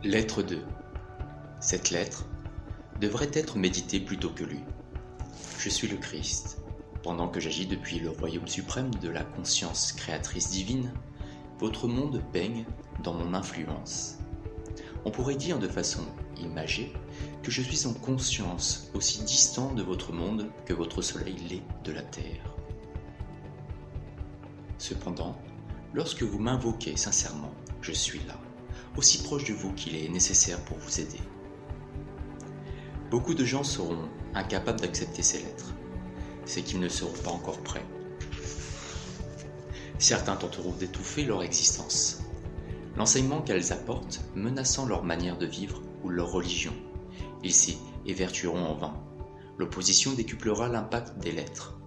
Lettre 2. Cette lettre devrait être méditée plutôt que lue. Je suis le Christ. Pendant que j'agis depuis le royaume suprême de la conscience créatrice divine, votre monde baigne dans mon influence. On pourrait dire de façon imagée que je suis en conscience aussi distant de votre monde que votre soleil l'est de la terre. Cependant, lorsque vous m'invoquez sincèrement, je suis là, aussi proche de vous qu'il est nécessaire pour vous aider. Beaucoup de gens seront incapables d'accepter ces lettres. C'est qu'ils ne seront pas encore prêts. Certains tenteront d'étouffer leur existence. L'enseignement qu'elles apportent menaçant leur manière de vivre ou leur religion. Ils s'y évertueront en vain. L'opposition décuplera l'impact des lettres.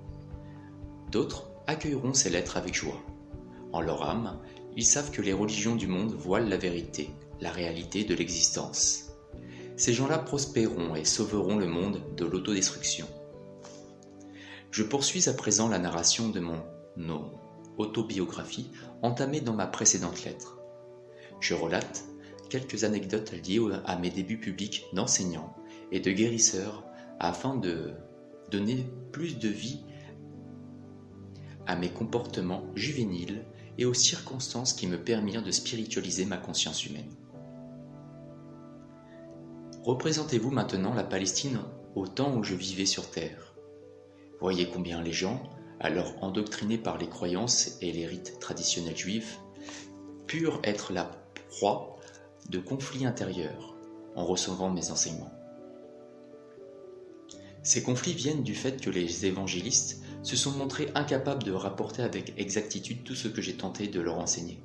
D'autres accueilleront ces lettres avec joie. En leur âme, ils savent que les religions du monde voilent la vérité, la réalité de l'existence. Ces gens-là prospéreront et sauveront le monde de l'autodestruction. Je poursuis à présent la narration de mon autobiographie entamée dans ma précédente lettre. Je relate quelques anecdotes liées à mes débuts publics d'enseignant et de guérisseur afin de donner plus de vie à mes comportements juvéniles et aux circonstances qui me permirent de spiritualiser ma conscience humaine. Représentez-vous maintenant la Palestine au temps où je vivais sur Terre. Voyez combien les gens, alors endoctrinés par les croyances et les rites traditionnels juifs, purent être la proie de conflits intérieurs en recevant mes enseignements. Ces conflits viennent du fait que les évangélistes se sont montrés incapables de rapporter avec exactitude tout ce que j'ai tenté de leur enseigner.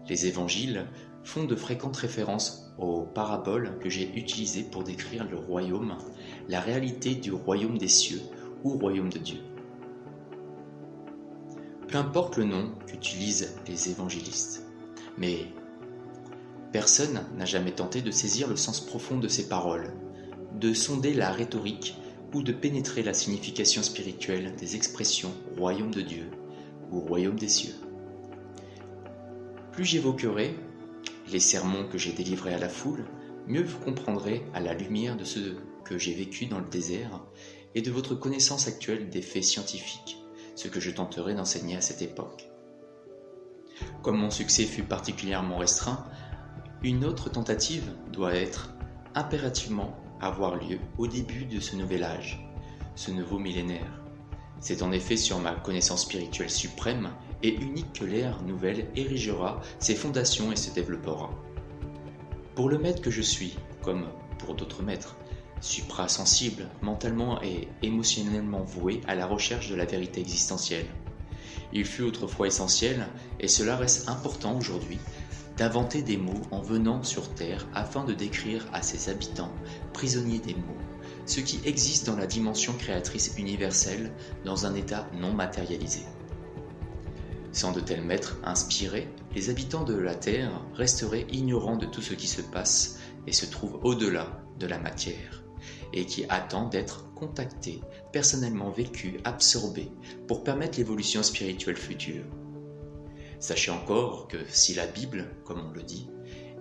Les évangiles font de fréquentes références aux paraboles que j'ai utilisées pour décrire le royaume, la réalité du royaume des cieux ou royaume de Dieu. Peu importe le nom qu'utilisent les évangélistes, mais personne n'a jamais tenté de saisir le sens profond de ces paroles, de sonder la rhétorique ou de pénétrer la signification spirituelle des expressions royaume de Dieu ou royaume des cieux. Plus j'évoquerai les sermons que j'ai délivrés à la foule, mieux vous comprendrez à la lumière de ce que j'ai vécu dans le désert et de votre connaissance actuelle des faits scientifiques, ce que je tenterai d'enseigner à cette époque. Comme mon succès fut particulièrement restreint, une autre tentative doit impérativement avoir lieu au début de ce nouvel âge, ce nouveau millénaire. C'est en effet sur ma connaissance spirituelle suprême et unique que l'ère nouvelle érigera ses fondations et se développera. Pour le maître que je suis, comme pour d'autres maîtres, suprasensible, mentalement et émotionnellement voué à la recherche de la vérité existentielle. Il fut autrefois essentiel, et cela reste important aujourd'hui, d'inventer des mots en venant sur Terre afin de décrire à ses habitants, prisonniers des mots, ce qui existe dans la dimension créatrice universelle dans un état non matérialisé. Sans de tels maîtres inspirés, les habitants de la Terre resteraient ignorants de tout ce qui se passe et se trouve au-delà de la matière, et qui attend d'être contactés, personnellement vécus, absorbés, pour permettre l'évolution spirituelle future. Sachez encore que si la Bible, comme on le dit,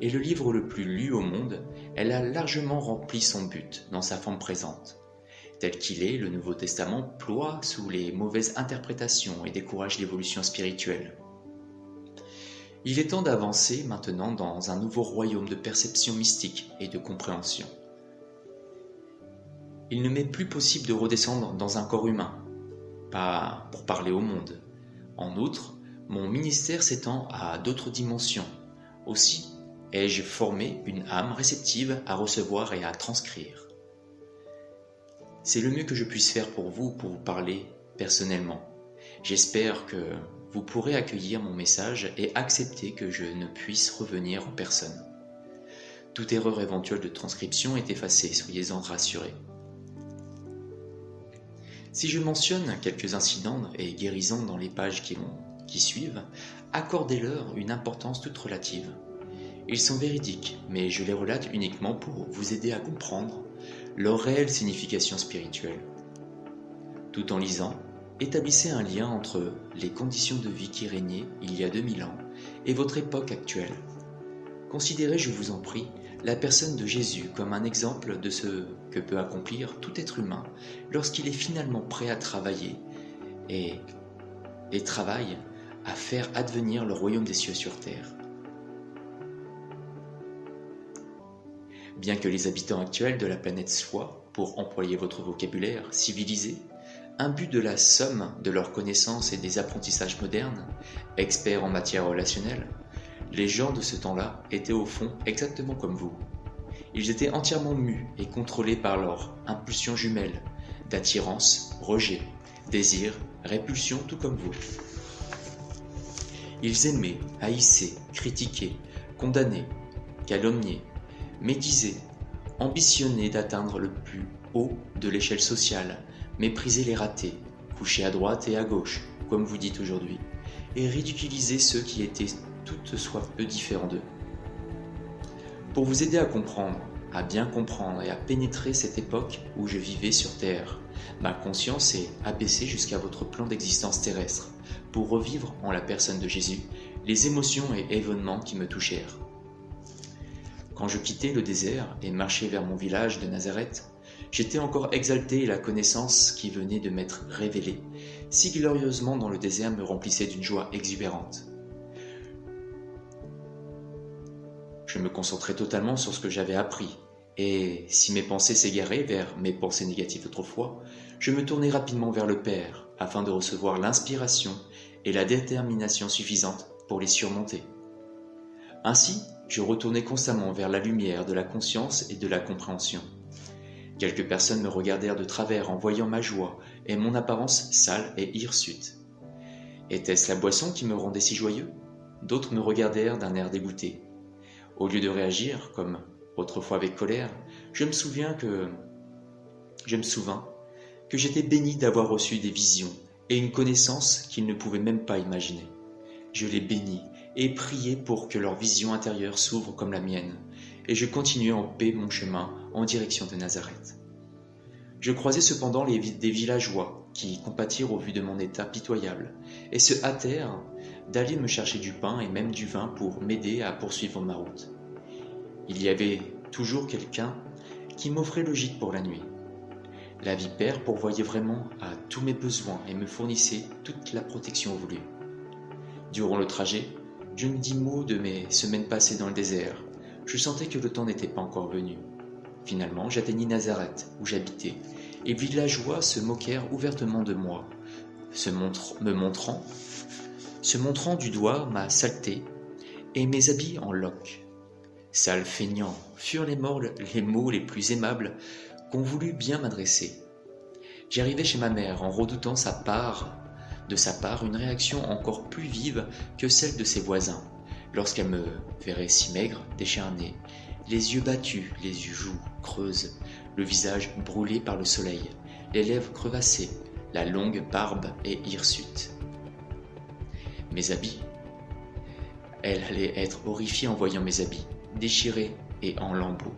est le livre le plus lu au monde, elle a largement rempli son but dans sa forme présente. Tel qu'il est, le Nouveau Testament ploie sous les mauvaises interprétations et décourage l'évolution spirituelle. Il est temps d'avancer maintenant dans un nouveau royaume de perception mystique et de compréhension. Il ne m'est plus possible de redescendre dans un corps humain, pas pour parler au monde. En outre, mon ministère s'étend à d'autres dimensions. Aussi, ai-je formé une âme réceptive à recevoir et à transcrire. C'est le mieux que je puisse faire pour vous parler personnellement. J'espère que vous pourrez accueillir mon message et accepter que je ne puisse revenir en personne. Toute erreur éventuelle de transcription est effacée, soyez-en rassurés. Si je mentionne quelques incidents et guérisons dans les pages qui suivent, accordez-leur une importance toute relative. Ils sont véridiques, mais je les relate uniquement pour vous aider à comprendre leur réelle signification spirituelle. Tout en lisant, établissez un lien entre les conditions de vie qui régnaient il y a 2000 ans et votre époque actuelle. Considérez, je vous en prie, la personne de Jésus comme un exemple de ce que peut accomplir tout être humain lorsqu'il est finalement prêt à travailler et travaille à faire advenir le royaume des cieux sur terre. Bien que les habitants actuels de la planète soient, pour employer votre vocabulaire, civilisés, imbus de la somme de leurs connaissances et des apprentissages modernes, experts en matière relationnelle, les gens de ce temps-là étaient au fond exactement comme vous. Ils étaient entièrement mus et contrôlés par leur impulsion jumelle d'attirance, rejet, désir, répulsion, tout comme vous. Ils aimaient, haïssaient, critiquaient, condamnaient, calomniaient, médisaient, ambitionnaient d'atteindre le plus haut de l'échelle sociale, méprisaient les ratés, couchaient à droite et à gauche, comme vous dites aujourd'hui, et ridiculisaient ceux qui étaient toutes soit peu différents d'eux. Pour vous aider à comprendre, à bien comprendre et à pénétrer cette époque où je vivais sur Terre, ma conscience est abaissée jusqu'à votre plan d'existence terrestre, pour revivre en la personne de Jésus les émotions et événements qui me touchèrent. Quand je quittais le désert et marchais vers mon village de Nazareth, j'étais encore exalté et la connaissance qui venait de m'être révélée, si glorieusement dans le désert me remplissait d'une joie exubérante. Je me concentrais totalement sur ce que j'avais appris, et si mes pensées s'égaraient vers mes pensées négatives d'autrefois, je me tournais rapidement vers le Père, afin de recevoir l'inspiration et la détermination suffisante pour les surmonter. Ainsi, je retournais constamment vers la lumière de la conscience et de la compréhension. Quelques personnes me regardèrent de travers en voyant ma joie et mon apparence sale et hirsute. Était-ce la boisson qui me rendait si joyeux ? D'autres me regardèrent d'un air dégoûté. Au lieu de réagir, comme autrefois avec colère, je me souvins que j'étais béni d'avoir reçu des visions et une connaissance qu'ils ne pouvaient même pas imaginer. Je les bénis et priai pour que leur vision intérieure s'ouvre comme la mienne, et je continuai en paix mon chemin en direction de Nazareth. Je croisai cependant des villageois qui compatirent au vu de mon état pitoyable et se hâtèrent d'aller me chercher du pain et même du vin pour m'aider à poursuivre ma route. Il y avait toujours quelqu'un qui m'offrait le gîte pour la nuit. La vipère pourvoyait vraiment à tous mes besoins et me fournissait toute la protection voulue. Durant le trajet, je ne dis mot de mes semaines passées dans le désert. Je sentais que le temps n'était pas encore venu. Finalement, j'atteignis Nazareth, où j'habitais, et les villageois se moquèrent ouvertement de moi, me montrant du doigt ma saleté et mes habits en loques. Sales feignants furent les mots les plus aimables qu'on voulut bien m'adresser. J'arrivai chez ma mère en redoutant de sa part une réaction encore plus vive que celle de ses voisins, lorsqu'elle me verrait si maigre, décharné, les yeux battus, les joues creuses, le visage brûlé par le soleil, les lèvres crevassées, la longue barbe et hirsute. Mes habits. Elle allait être horrifiée en voyant mes habits, déchirés et en lambeaux,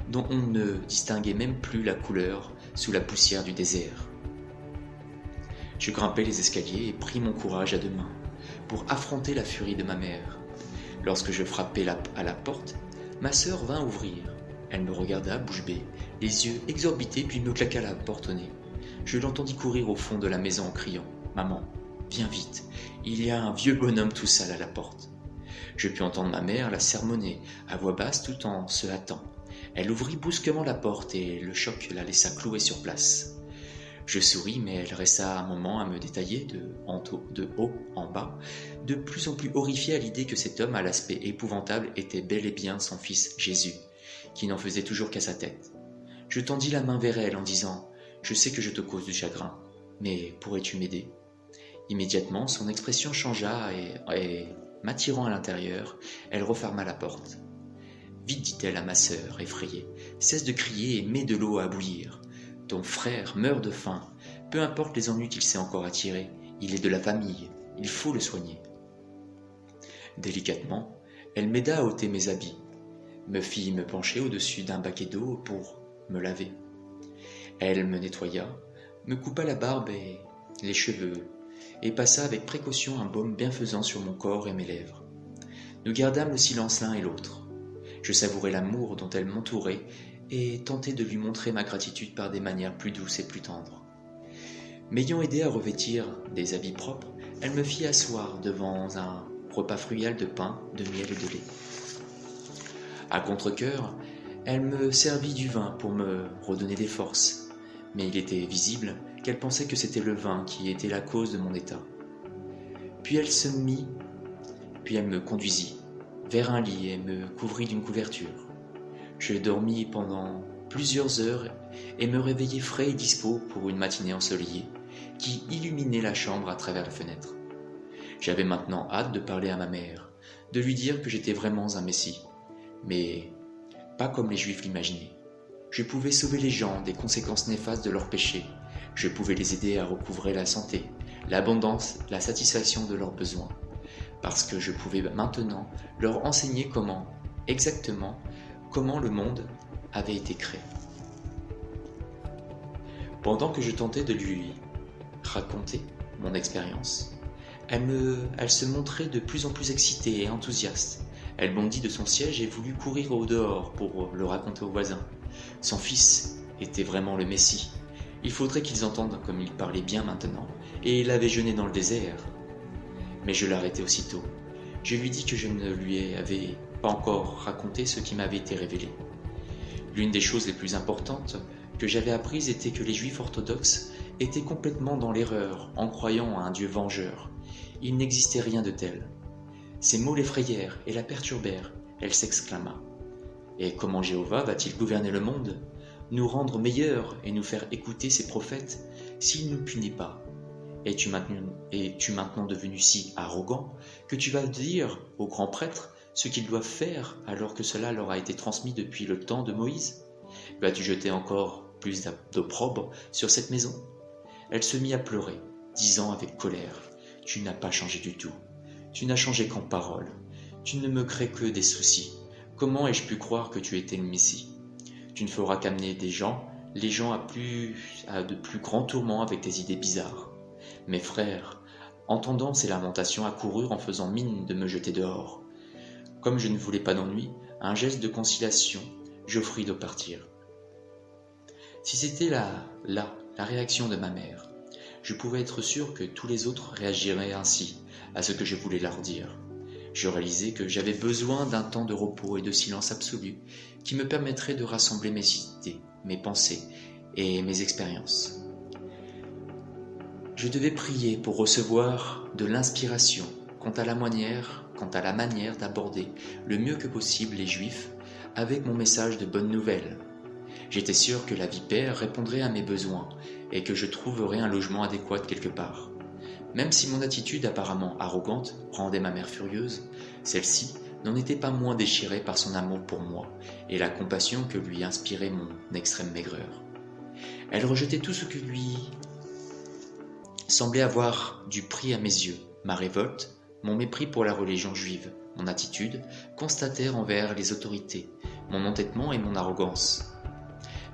dont on ne distinguait même plus la couleur sous la poussière du désert. Je grimpai les escaliers et pris mon courage à deux mains pour affronter la furie de ma mère. Lorsque je frappai à la porte, ma sœur vint ouvrir. Elle me regarda bouche bée, les yeux exorbités, puis me claqua la porte au nez. Je l'entendis courir au fond de la maison en criant « Maman, viens vite, il y a un vieux bonhomme tout sale à la porte. » Je pus entendre ma mère la sermonner à voix basse tout en se hâtant. Elle ouvrit brusquement la porte et le choc la laissa clouée sur place. Je souris, mais elle resta un moment à me détailler de haut en bas, de plus en plus horrifiée à l'idée que cet homme à l'aspect épouvantable était bel et bien son fils Jésus, qui n'en faisait toujours qu'à sa tête. Je tendis la main vers elle en disant « Je sais que je te cause du chagrin, mais pourrais-tu m'aider ?» Immédiatement, son expression changea et m'attirant à l'intérieur, elle referma la porte. « Vite, dit-elle à ma sœur, effrayée, cesse de crier et mets de l'eau à bouillir. Ton frère meurt de faim, peu importe les ennuis qu'il s'est encore attirés, il est de la famille, il faut le soigner. » Délicatement, elle m'aida à ôter mes habits, me fit me pencher au-dessus d'un baquet d'eau pour me laver. Elle me nettoya, me coupa la barbe et les cheveux, et passa avec précaution un baume bienfaisant sur mon corps et mes lèvres. Nous gardâmes le silence l'un et l'autre. Je savourais l'amour dont elle m'entourait et tentais de lui montrer ma gratitude par des manières plus douces et plus tendres. M'ayant aidé à revêtir des habits propres, elle me fit asseoir devant un repas frugal de pain, de miel et de lait. À contre-cœur, elle me servit du vin pour me redonner des forces, mais il était visible qu'elle pensait que c'était le vin qui était la cause de mon état. Puis elle me conduisit vers un lit et me couvrit d'une couverture. Je dormis pendant plusieurs heures et me réveillai frais et dispos pour une matinée ensoleillée qui illuminait la chambre à travers la fenêtre. J'avais maintenant hâte de parler à ma mère, de lui dire que j'étais vraiment un messie, mais pas comme les Juifs l'imaginaient. Je pouvais sauver les gens des conséquences néfastes de leurs péchés. Je pouvais les aider à recouvrer la santé, l'abondance, la satisfaction de leurs besoins, parce que je pouvais maintenant leur enseigner exactement comment le monde avait été créé. Pendant que je tentais de lui raconter mon expérience, elle se montrait de plus en plus excitée et enthousiaste. Elle bondit de son siège et voulut courir au dehors pour le raconter aux voisins. Son fils était vraiment le Messie. Il faudrait qu'ils entendent comme il parlait bien maintenant, et il avait jeûné dans le désert. Mais je l'arrêtai aussitôt. Je lui dis que je ne lui avais pas encore raconté ce qui m'avait été révélé. L'une des choses les plus importantes que j'avais apprises était que les Juifs orthodoxes étaient complètement dans l'erreur en croyant à un Dieu vengeur. Il n'existait rien de tel. Ces mots l'effrayèrent et la perturbèrent. Elle s'exclama. « Et comment Jéhovah va-t-il gouverner le monde, nous rendre meilleurs et nous faire écouter ses prophètes s'il ne nous punit pas ? Es-tu maintenant devenu si arrogant que tu vas dire aux grands prêtres ce qu'ils doivent faire alors que cela leur a été transmis depuis le temps de Moïse ? Vas-tu jeter encore plus d'opprobre sur cette maison ?» Elle se mit à pleurer, disant avec colère : « Tu n'as pas changé du tout. Tu n'as changé qu'en parole. Tu ne me crées que des soucis. Comment ai-je pu croire que tu étais le Messie ? Tu ne feras qu'amener les gens à de plus grands tourments avec tes idées bizarres. » Mes frères, entendant ces lamentations, accoururent en faisant mine de me jeter dehors. Comme je ne voulais pas d'ennui, un geste de conciliation, j'offris de partir. Si c'était la réaction de ma mère, je pouvais être sûr que tous les autres réagiraient ainsi à ce que je voulais leur dire. Je réalisais que j'avais besoin d'un temps de repos et de silence absolu qui me permettrait de rassembler mes idées, mes pensées et mes expériences. Je devais prier pour recevoir de l'inspiration quant à la manière d'aborder le mieux que possible les Juifs avec mon message de bonnes nouvelles. J'étais sûr que la vipère répondrait à mes besoins et que je trouverais un logement adéquat quelque part. Même si mon attitude apparemment arrogante rendait ma mère furieuse, celle-ci n'en était pas moins déchirée par son amour pour moi et la compassion que lui inspirait mon extrême maigreur. Elle rejetait tout ce que lui semblait avoir du prix à mes yeux. Ma révolte, mon mépris pour la religion juive, mon attitude constatèrent envers les autorités, mon entêtement et mon arrogance.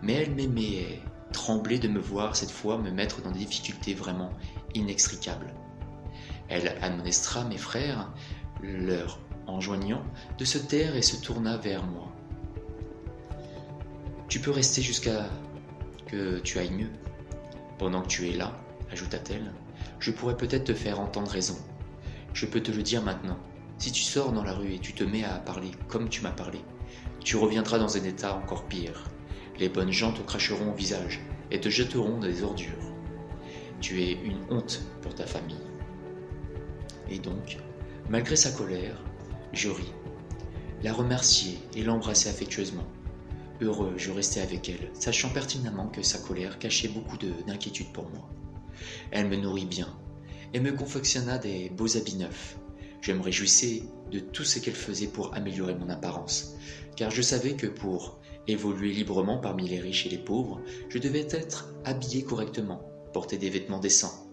Mais elle m'aimait, tremblait de me voir cette fois me mettre dans des difficultés vraiment inextricables. Elle admonestra mes frères, leur enjoignant de se taire et se tourna vers moi. « Tu peux rester jusqu'à que tu ailles mieux. Pendant que tu es là, ajouta-t-elle, je pourrais peut-être te faire entendre raison. Je peux te le dire maintenant. Si tu sors dans la rue et tu te mets à parler comme tu m'as parlé, tu reviendras dans un état encore pire. Les bonnes gens te cracheront au visage et te jetteront dans des ordures. Tu es une honte pour ta famille. » Et donc, malgré sa colère, je ris, la remerciai et l'embrassai affectueusement. Heureux, je restai avec elle, sachant pertinemment que sa colère cachait beaucoup d'inquiétude pour moi. Elle me nourrit bien et me confectionna des beaux habits neufs. Je me réjouissais de tout ce qu'elle faisait pour améliorer mon apparence, car je savais que pour évoluer librement parmi les riches et les pauvres, je devais être habillé correctement, porter des vêtements décents.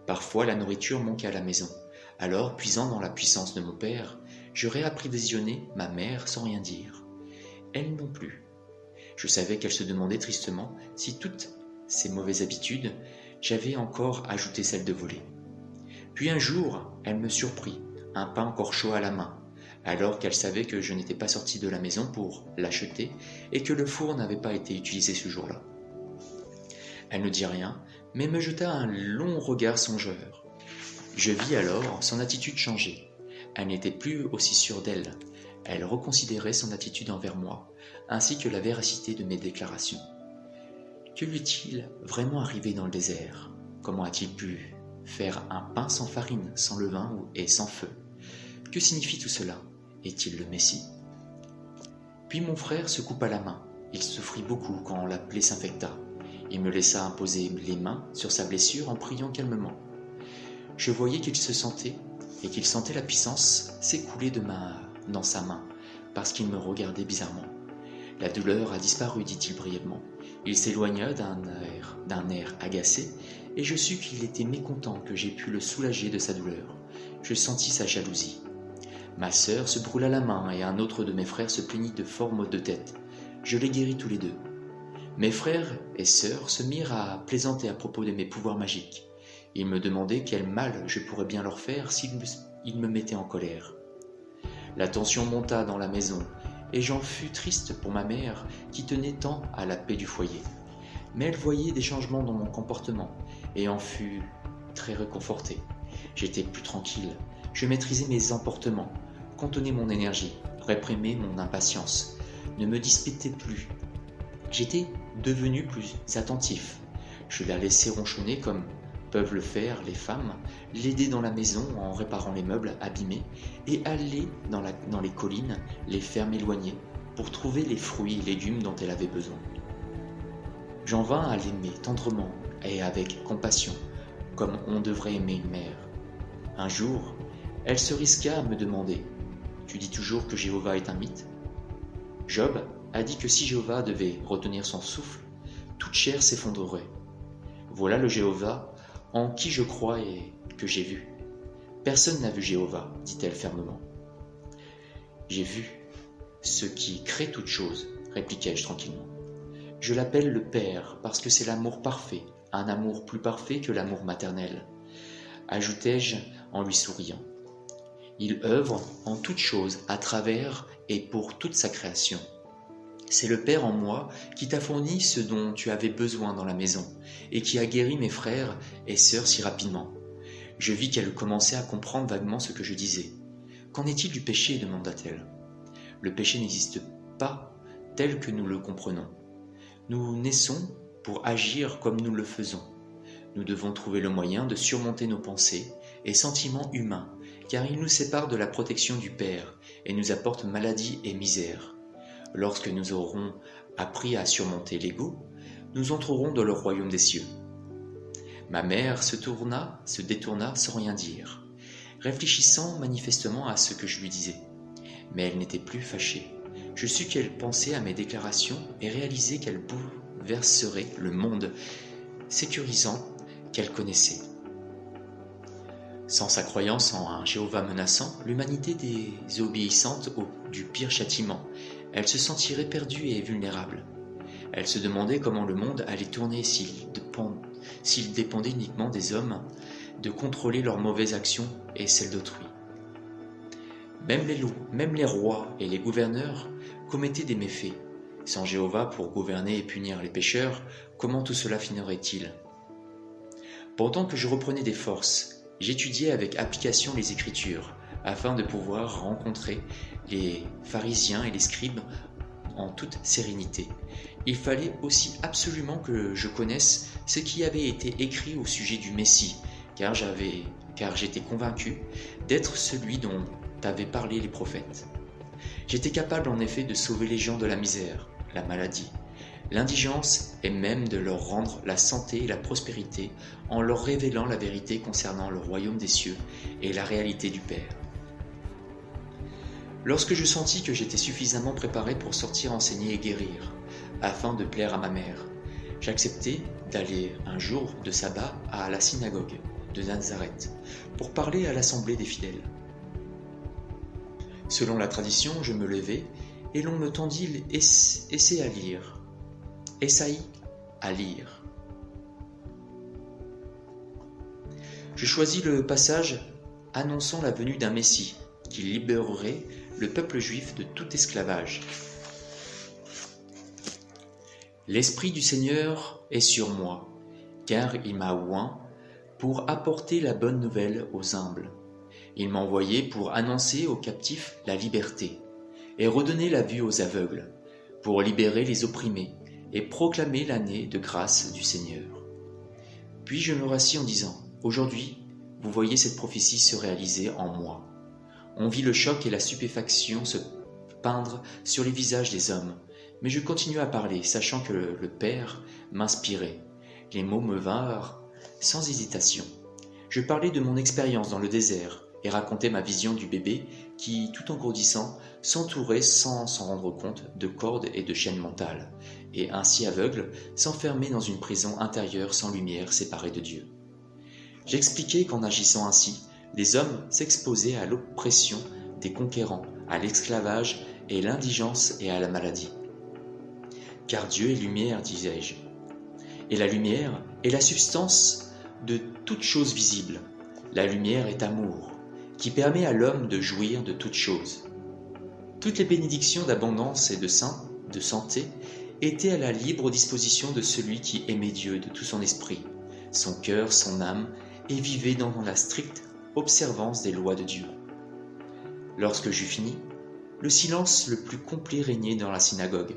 Parfois, la nourriture manquait à la maison. Alors, puisant dans la puissance de mon père, je réapprovisionnais ma mère sans rien dire. Elle non plus. Je savais qu'elle se demandait tristement si toutes ces mauvaises habitudes, j'avais encore ajouté celle de voler. Puis un jour, elle me surprit, un pain encore chaud à la main. alors qu'elle savait que je n'étais pas sorti de la maison pour l'acheter et que le four n'avait pas été utilisé ce jour-là. Elle ne dit rien, mais me jeta un long regard songeur. Je vis alors son attitude changer. Elle n'était plus aussi sûre d'elle. Elle reconsidérait son attitude envers moi, ainsi que la véracité de mes déclarations. Que lui est-il vraiment arrivé dans le désert? Comment a-t-il pu faire un pain sans farine, sans levain et sans feu? Que signifie tout cela? Est-il le Messie? Puis mon frère se coupa la main. Il souffrit beaucoup quand la plaie s'infecta. Il me laissa imposer les mains sur sa blessure en priant calmement. Je voyais qu'il se sentait et qu'il sentait la puissance s'écouler dans sa main, parce qu'il me regardait bizarrement. La douleur a disparu, dit-il brièvement. Il s'éloigna d'un air agacé, et je sus qu'il était mécontent que j'aie pu le soulager de sa douleur. Je sentis sa jalousie. Ma sœur se brûla la main, et un autre de mes frères se plaignit de forts maux de tête. Je les guéris tous les deux. Mes frères et sœurs se mirent à plaisanter à propos de mes pouvoirs magiques. Ils me demandaient quel mal je pourrais bien leur faire s'ils me mettaient en colère. La tension monta dans la maison, et j'en fus triste pour ma mère qui tenait tant à la paix du foyer. Mais elle voyait des changements dans mon comportement, et en fut très réconfortée. J'étais plus tranquille, je maîtrisais mes emportements, contenais mon énergie, réprimais mon impatience, ne me disputais plus. J'étais devenu plus attentif. Je la laissais ronchonner comme peuvent le faire les femmes, l'aider dans la maison en réparant les meubles abîmés et aller dans les collines, les fermes éloignées, pour trouver les fruits et légumes dont elle avait besoin. J'en vins à l'aimer tendrement et avec compassion, comme on devrait aimer une mère. Un jour, elle se risqua à me demander « Tu dis toujours que Jéhovah est un mythe ?» Job a dit que si Jéhovah devait retenir son souffle, toute chair s'effondrerait. Voilà le Jéhovah en qui je crois et que j'ai vu. Personne n'a vu Jéhovah, dit-elle fermement. J'ai vu ce qui crée toute chose, répliquai-je tranquillement. Je l'appelle le Père parce que c'est l'amour parfait, un amour plus parfait que l'amour maternel, ajoutai-je en lui souriant. Il œuvre en toutes choses, à travers et pour toute sa création. C'est le Père en moi qui t'a fourni ce dont tu avais besoin dans la maison et qui a guéri mes frères et sœurs si rapidement. Je vis qu'elle commençait à comprendre vaguement ce que je disais. « Qu'en est-il du péché » demanda-t-elle. « Le péché n'existe pas tel que nous le comprenons. Nous naissons pour agir comme nous le faisons. Nous devons trouver le moyen de surmonter nos pensées et sentiments humains, car ils nous séparent de la protection du Père et nous apportent maladie et misère. Lorsque nous aurons appris à surmonter l'ego, nous entrerons dans le royaume des cieux. » Ma mère se détourna sans rien dire, réfléchissant manifestement à ce que je lui disais. Mais elle n'était plus fâchée. Je sus qu'elle pensait à mes déclarations et réalisai qu'elle bouleverserait le monde sécurisant qu'elle connaissait. Sans sa croyance en un Jéhovah menaçant, l'humanité désobéissante du pire châtiment, elle se sentirait perdue et vulnérable. Elle se demandait comment le monde allait tourner s'il dépendait uniquement des hommes de contrôler leurs mauvaises actions et celles d'autrui. Même les rois et les gouverneurs commettaient des méfaits. Sans Jéhovah pour gouverner et punir les pécheurs, comment tout cela finirait-il? Pendant que je reprenais des forces, j'étudiais avec application les Écritures, afin de pouvoir rencontrer les pharisiens et les scribes en toute sérénité. Il fallait aussi absolument que je connaisse ce qui avait été écrit au sujet du Messie, car j'étais convaincu d'être celui dont avaient parlé les prophètes. J'étais capable en effet de sauver les gens de la misère, la maladie, l'indigence et même de leur rendre la santé et la prospérité en leur révélant la vérité concernant le royaume des cieux et la réalité du Père. Lorsque je sentis que j'étais suffisamment préparé pour sortir enseigner et guérir, afin de plaire à ma mère, j'acceptai d'aller un jour de sabbat à la synagogue de Nazareth pour parler à l'assemblée des fidèles. Selon la tradition, je me levai et l'on me tendit l'essai à lire. Je choisis le passage annonçant la venue d'un Messie, qu'il libérerait le peuple juif de tout esclavage. L'Esprit du Seigneur est sur moi, car il m'a oint pour apporter la bonne nouvelle aux humbles. Il m'a envoyé pour annoncer aux captifs la liberté et redonner la vue aux aveugles, pour libérer les opprimés et proclamer l'année de grâce du Seigneur. Puis je me rassis en disant, « Aujourd'hui, vous voyez cette prophétie se réaliser en moi. » On vit le choc et la stupéfaction se peindre sur les visages des hommes, mais je continuai à parler, sachant que le Père m'inspirait. Les mots me vinrent sans hésitation. Je parlais de mon expérience dans le désert et racontais ma vision du bébé qui, tout en grandissant, s'entourait sans s'en rendre compte de cordes et de chaînes mentales, et ainsi aveugle, s'enfermait dans une prison intérieure sans lumière séparée de Dieu. J'expliquais qu'en agissant ainsi, les hommes s'exposaient à l'oppression des conquérants, à l'esclavage et l'indigence et à la maladie. Car Dieu est lumière, disais-je, et la lumière est la substance de toute chose visible. La lumière est amour, qui permet à l'homme de jouir de toutes choses. Toutes les bénédictions d'abondance et de santé étaient à la libre disposition de celui qui aimait Dieu de tout son esprit, son cœur, son âme, et vivait dans la stricte observance des lois de Dieu. Lorsque j'eus fini, le silence le plus complet régnait dans la synagogue.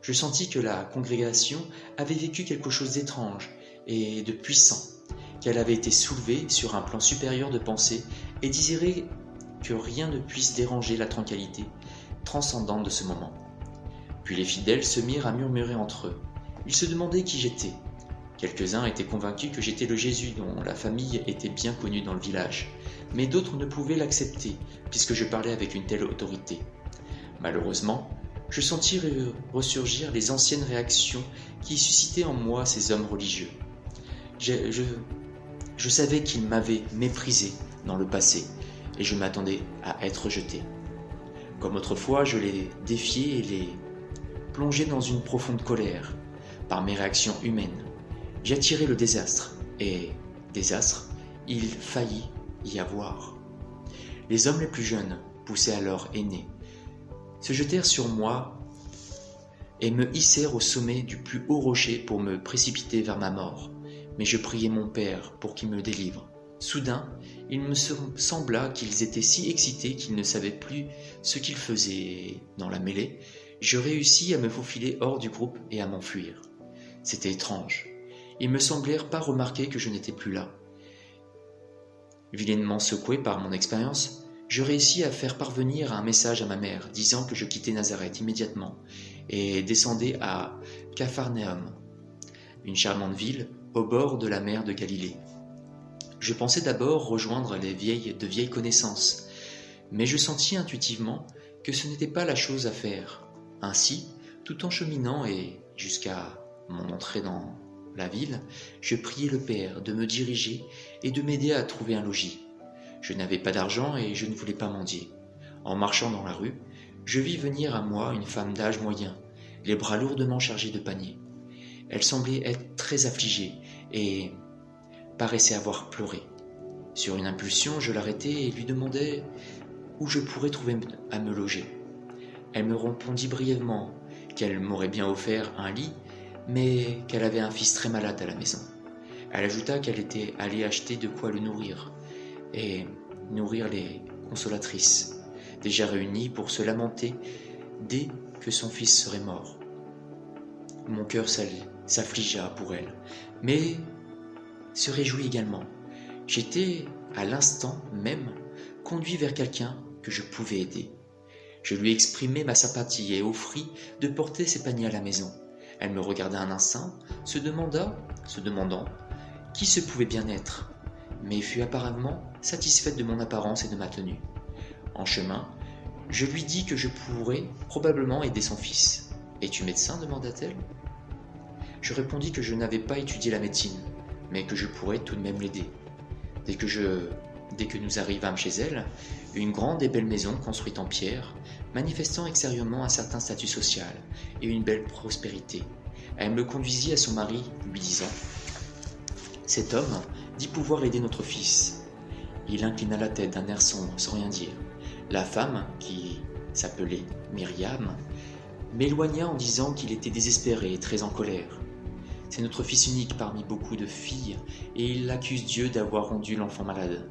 Je sentis que la congrégation avait vécu quelque chose d'étrange et de puissant, qu'elle avait été soulevée sur un plan supérieur de pensée et désirait que rien ne puisse déranger la tranquillité transcendante de ce moment. Puis les fidèles se mirent à murmurer entre eux. Ils se demandaient qui j'étais. Quelques-uns étaient convaincus que j'étais le Jésus dont la famille était bien connue dans le village, mais d'autres ne pouvaient l'accepter puisque je parlais avec une telle autorité. Malheureusement, je sentis ressurgir les anciennes réactions qui suscitaient en moi ces hommes religieux. Je savais qu'ils m'avaient méprisé dans le passé et je m'attendais à être jeté. Comme autrefois, je les défiais et les plongeais dans une profonde colère. Par mes réactions humaines, j'attirais le désastre et, désastre, il faillit y avoir. Les hommes les plus jeunes, poussés à leur aîné, se jetèrent sur moi et me hissèrent au sommet du plus haut rocher pour me précipiter vers ma mort. Mais je priais mon Père pour qu'il me délivre. Soudain, il me sembla qu'ils étaient si excités qu'ils ne savaient plus ce qu'ils faisaient. Dans la mêlée, je réussis à me faufiler hors du groupe et à m'enfuir. C'était étrange. Ils me semblèrent pas remarquer que je n'étais plus là. Vilainement secoué par mon expérience, je réussis à faire parvenir un message à ma mère disant que je quittais Nazareth immédiatement et descendais à Capharnaüm, une charmante ville au bord de la mer de Galilée. Je pensais d'abord rejoindre de vieilles connaissances, mais je sentis intuitivement que ce n'était pas la chose à faire. Ainsi, tout en cheminant et jusqu'à mon entrée dans la ville, je priai le Père de me diriger et de m'aider à trouver un logis. Je n'avais pas d'argent et je ne voulais pas mendier. En marchant dans la rue, je vis venir à moi une femme d'âge moyen, les bras lourdement chargés de paniers. Elle semblait être très affligée et paraissait avoir pleuré. Sur une impulsion, je l'arrêtai et lui demandai où je pourrais trouver à me loger. Elle me répondit brièvement qu'elle m'aurait bien offert un lit, mais qu'elle avait un fils très malade à la maison. Elle ajouta qu'elle était allée acheter de quoi le nourrir et nourrir les consolatrices, déjà réunies pour se lamenter dès que son fils serait mort. Mon cœur s'affligea pour elle, mais se réjouit également. J'étais, à l'instant même, conduit vers quelqu'un que je pouvais aider. Je lui exprimai ma sympathie et offris de porter ses paniers à la maison. Elle me regarda un instant, se demandant qui ce pouvait bien être, mais fut apparemment satisfaite de mon apparence et de ma tenue. En chemin, je lui dis que je pourrais probablement aider son fils. « Es-tu médecin » demanda-t-elle. Je répondis que je n'avais pas étudié la médecine, mais que je pourrais tout de même l'aider. Dès que nous arrivâmes chez elle, une grande et belle maison construite en pierre, manifestant extérieurement un certain statut social et une belle prospérité. Elle me conduisit à son mari, lui disant « Cet homme dit pouvoir aider notre fils. » Il inclina la tête d'un air sombre, sans rien dire. La femme, qui s'appelait Myriam, m'éloigna en disant qu'il était désespéré et très en colère. C'est notre fils unique parmi beaucoup de filles, et il accuse Dieu d'avoir rendu l'enfant malade.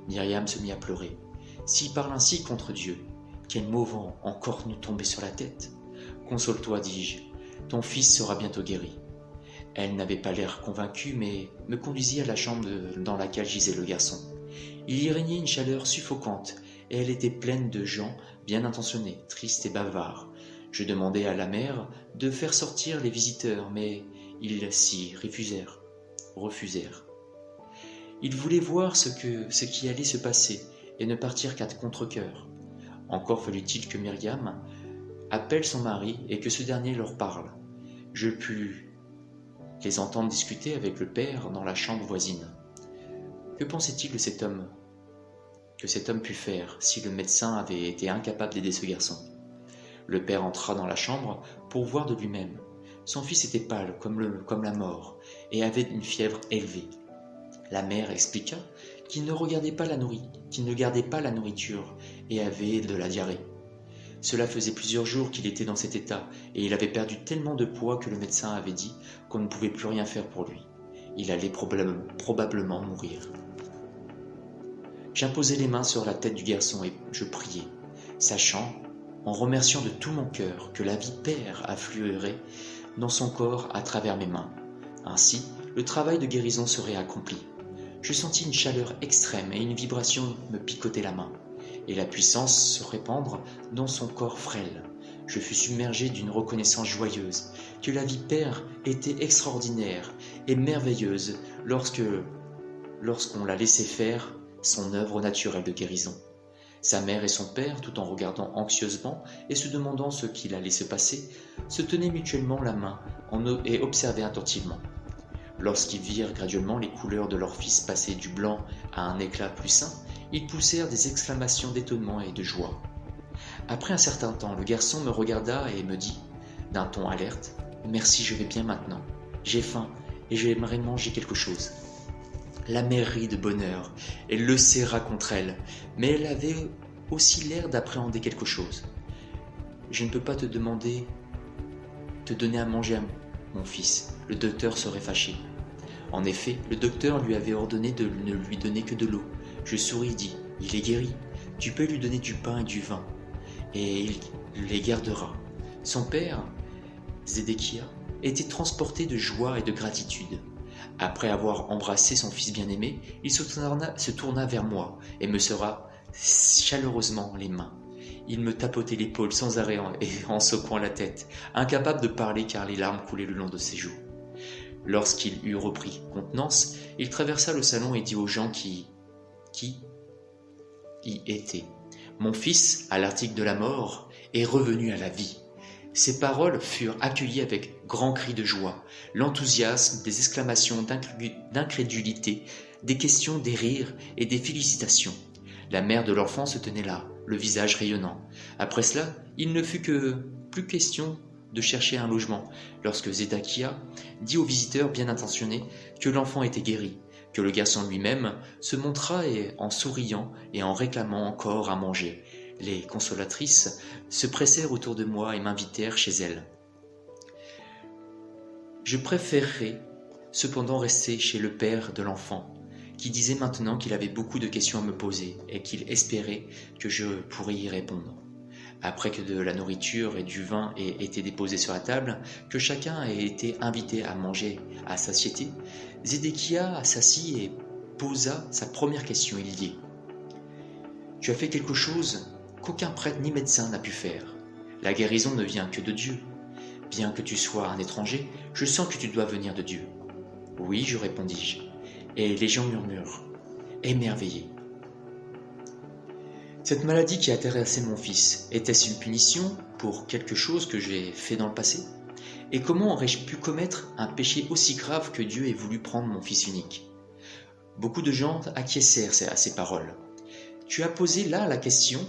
Myriam se mit à pleurer. S'il parle ainsi contre Dieu, quel mot vent encore nous tomber sur la tête? Console-toi, dis-je, ton fils sera bientôt guéri. Elle n'avait pas l'air convaincue, mais me conduisit à la chambre dans laquelle gisait le garçon. Il y régnait une chaleur suffocante, et elle était pleine de gens bien intentionnés, tristes et bavards. Je demandai à la mère de faire sortir les visiteurs, mais ils s'y refusèrent. Ils voulaient voir ce qui allait se passer, et ne partirent qu'à contre-cœur. Encore fallut-il que Myriam appelle son mari et que ce dernier leur parle. Je pus les entendre discuter avec le père dans la chambre voisine. Que pensait-il de cet homme que cet homme put faire si le médecin avait été incapable d'aider ce garçon? Le père entra dans la chambre pour voir de lui-même. Son fils était pâle comme la mort et avait une fièvre élevée. La mère expliqua qu'il ne gardait pas la nourriture et avait de la diarrhée. Cela faisait plusieurs jours qu'il était dans cet état et il avait perdu tellement de poids que le médecin avait dit qu'on ne pouvait plus rien faire pour lui. Il allait probablement mourir. J'imposai les mains sur la tête du garçon et je priai, sachant, en remerciant de tout mon cœur, que la vie père affluerait dans son corps à travers mes mains. Ainsi, le travail de guérison serait accompli. Je sentis une chaleur extrême et une vibration me picoter la main, et la puissance se répandre dans son corps frêle. Je fus submergé d'une reconnaissance joyeuse, que la vie père était extraordinaire et merveilleuse lorsqu'on la laissait faire son œuvre naturelle de guérison. Sa mère et son père, tout en regardant anxieusement et se demandant ce qu'il allait se passer, se tenaient mutuellement la main et observaient attentivement. Lorsqu'ils virent graduellement les couleurs de leur fils passer du blanc à un éclat plus sain, ils poussèrent des exclamations d'étonnement et de joie. Après un certain temps, le garçon me regarda et me dit, d'un ton alerte, « Merci, je vais bien maintenant. J'ai faim et j'aimerais manger quelque chose. » La mère rit de bonheur et le serra contre elle, mais elle avait aussi l'air d'appréhender quelque chose. « Je ne peux pas te donner à manger à mon fils, le docteur serait fâché. » En effet, le docteur lui avait ordonné de ne lui donner que de l'eau. Je souris et dis, « Il est guéri, tu peux lui donner du pain et du vin, et il les gardera. » Son père, Zédéchia, était transporté de joie et de gratitude. Après avoir embrassé son fils bien-aimé, il se tourna vers moi et me serra chaleureusement les mains. Il me tapotait l'épaule sans arrêt en secouant la tête, incapable de parler car les larmes coulaient le long de ses joues. Lorsqu'il eut repris contenance, il traversa le salon et dit aux gens qui y étaient. « Mon fils, à l'article de la mort, est revenu à la vie. » Ces paroles furent accueillies avec grand cri de joie, l'enthousiasme, des exclamations d'incrédulité, des questions, des rires et des félicitations. La mère de l'enfant se tenait là, le visage rayonnant. Après cela, il ne fut plus question de chercher un logement, lorsque Zédéchia dit aux visiteurs bien intentionnés que l'enfant était guéri, que le garçon lui-même se montra en souriant et en réclamant encore à manger. Les consolatrices se pressèrent autour de moi et m'invitèrent chez elles. Je préférerais cependant rester chez le père de l'enfant, qui disait maintenant qu'il avait beaucoup de questions à me poser et qu'il espérait que je pourrais y répondre. Après que de la nourriture et du vin aient été déposés sur la table, que chacun ait été invité à manger à satiété, Zédéchia s'assit et posa sa première question. Il dit « Tu as fait quelque chose qu'aucun prêtre ni médecin n'a pu faire. La guérison ne vient que de Dieu. Bien que tu sois un étranger, je sens que tu dois venir de Dieu. » « Oui, je répondis-je, et les gens murmurent, émerveillés. Cette maladie qui a terrassé mon fils, était-ce une punition pour quelque chose que j'ai fait dans le passé? Et comment aurais-je pu commettre un péché aussi grave que Dieu ait voulu prendre mon fils unique? Beaucoup de gens acquiescèrent à ces paroles. Tu as posé là la question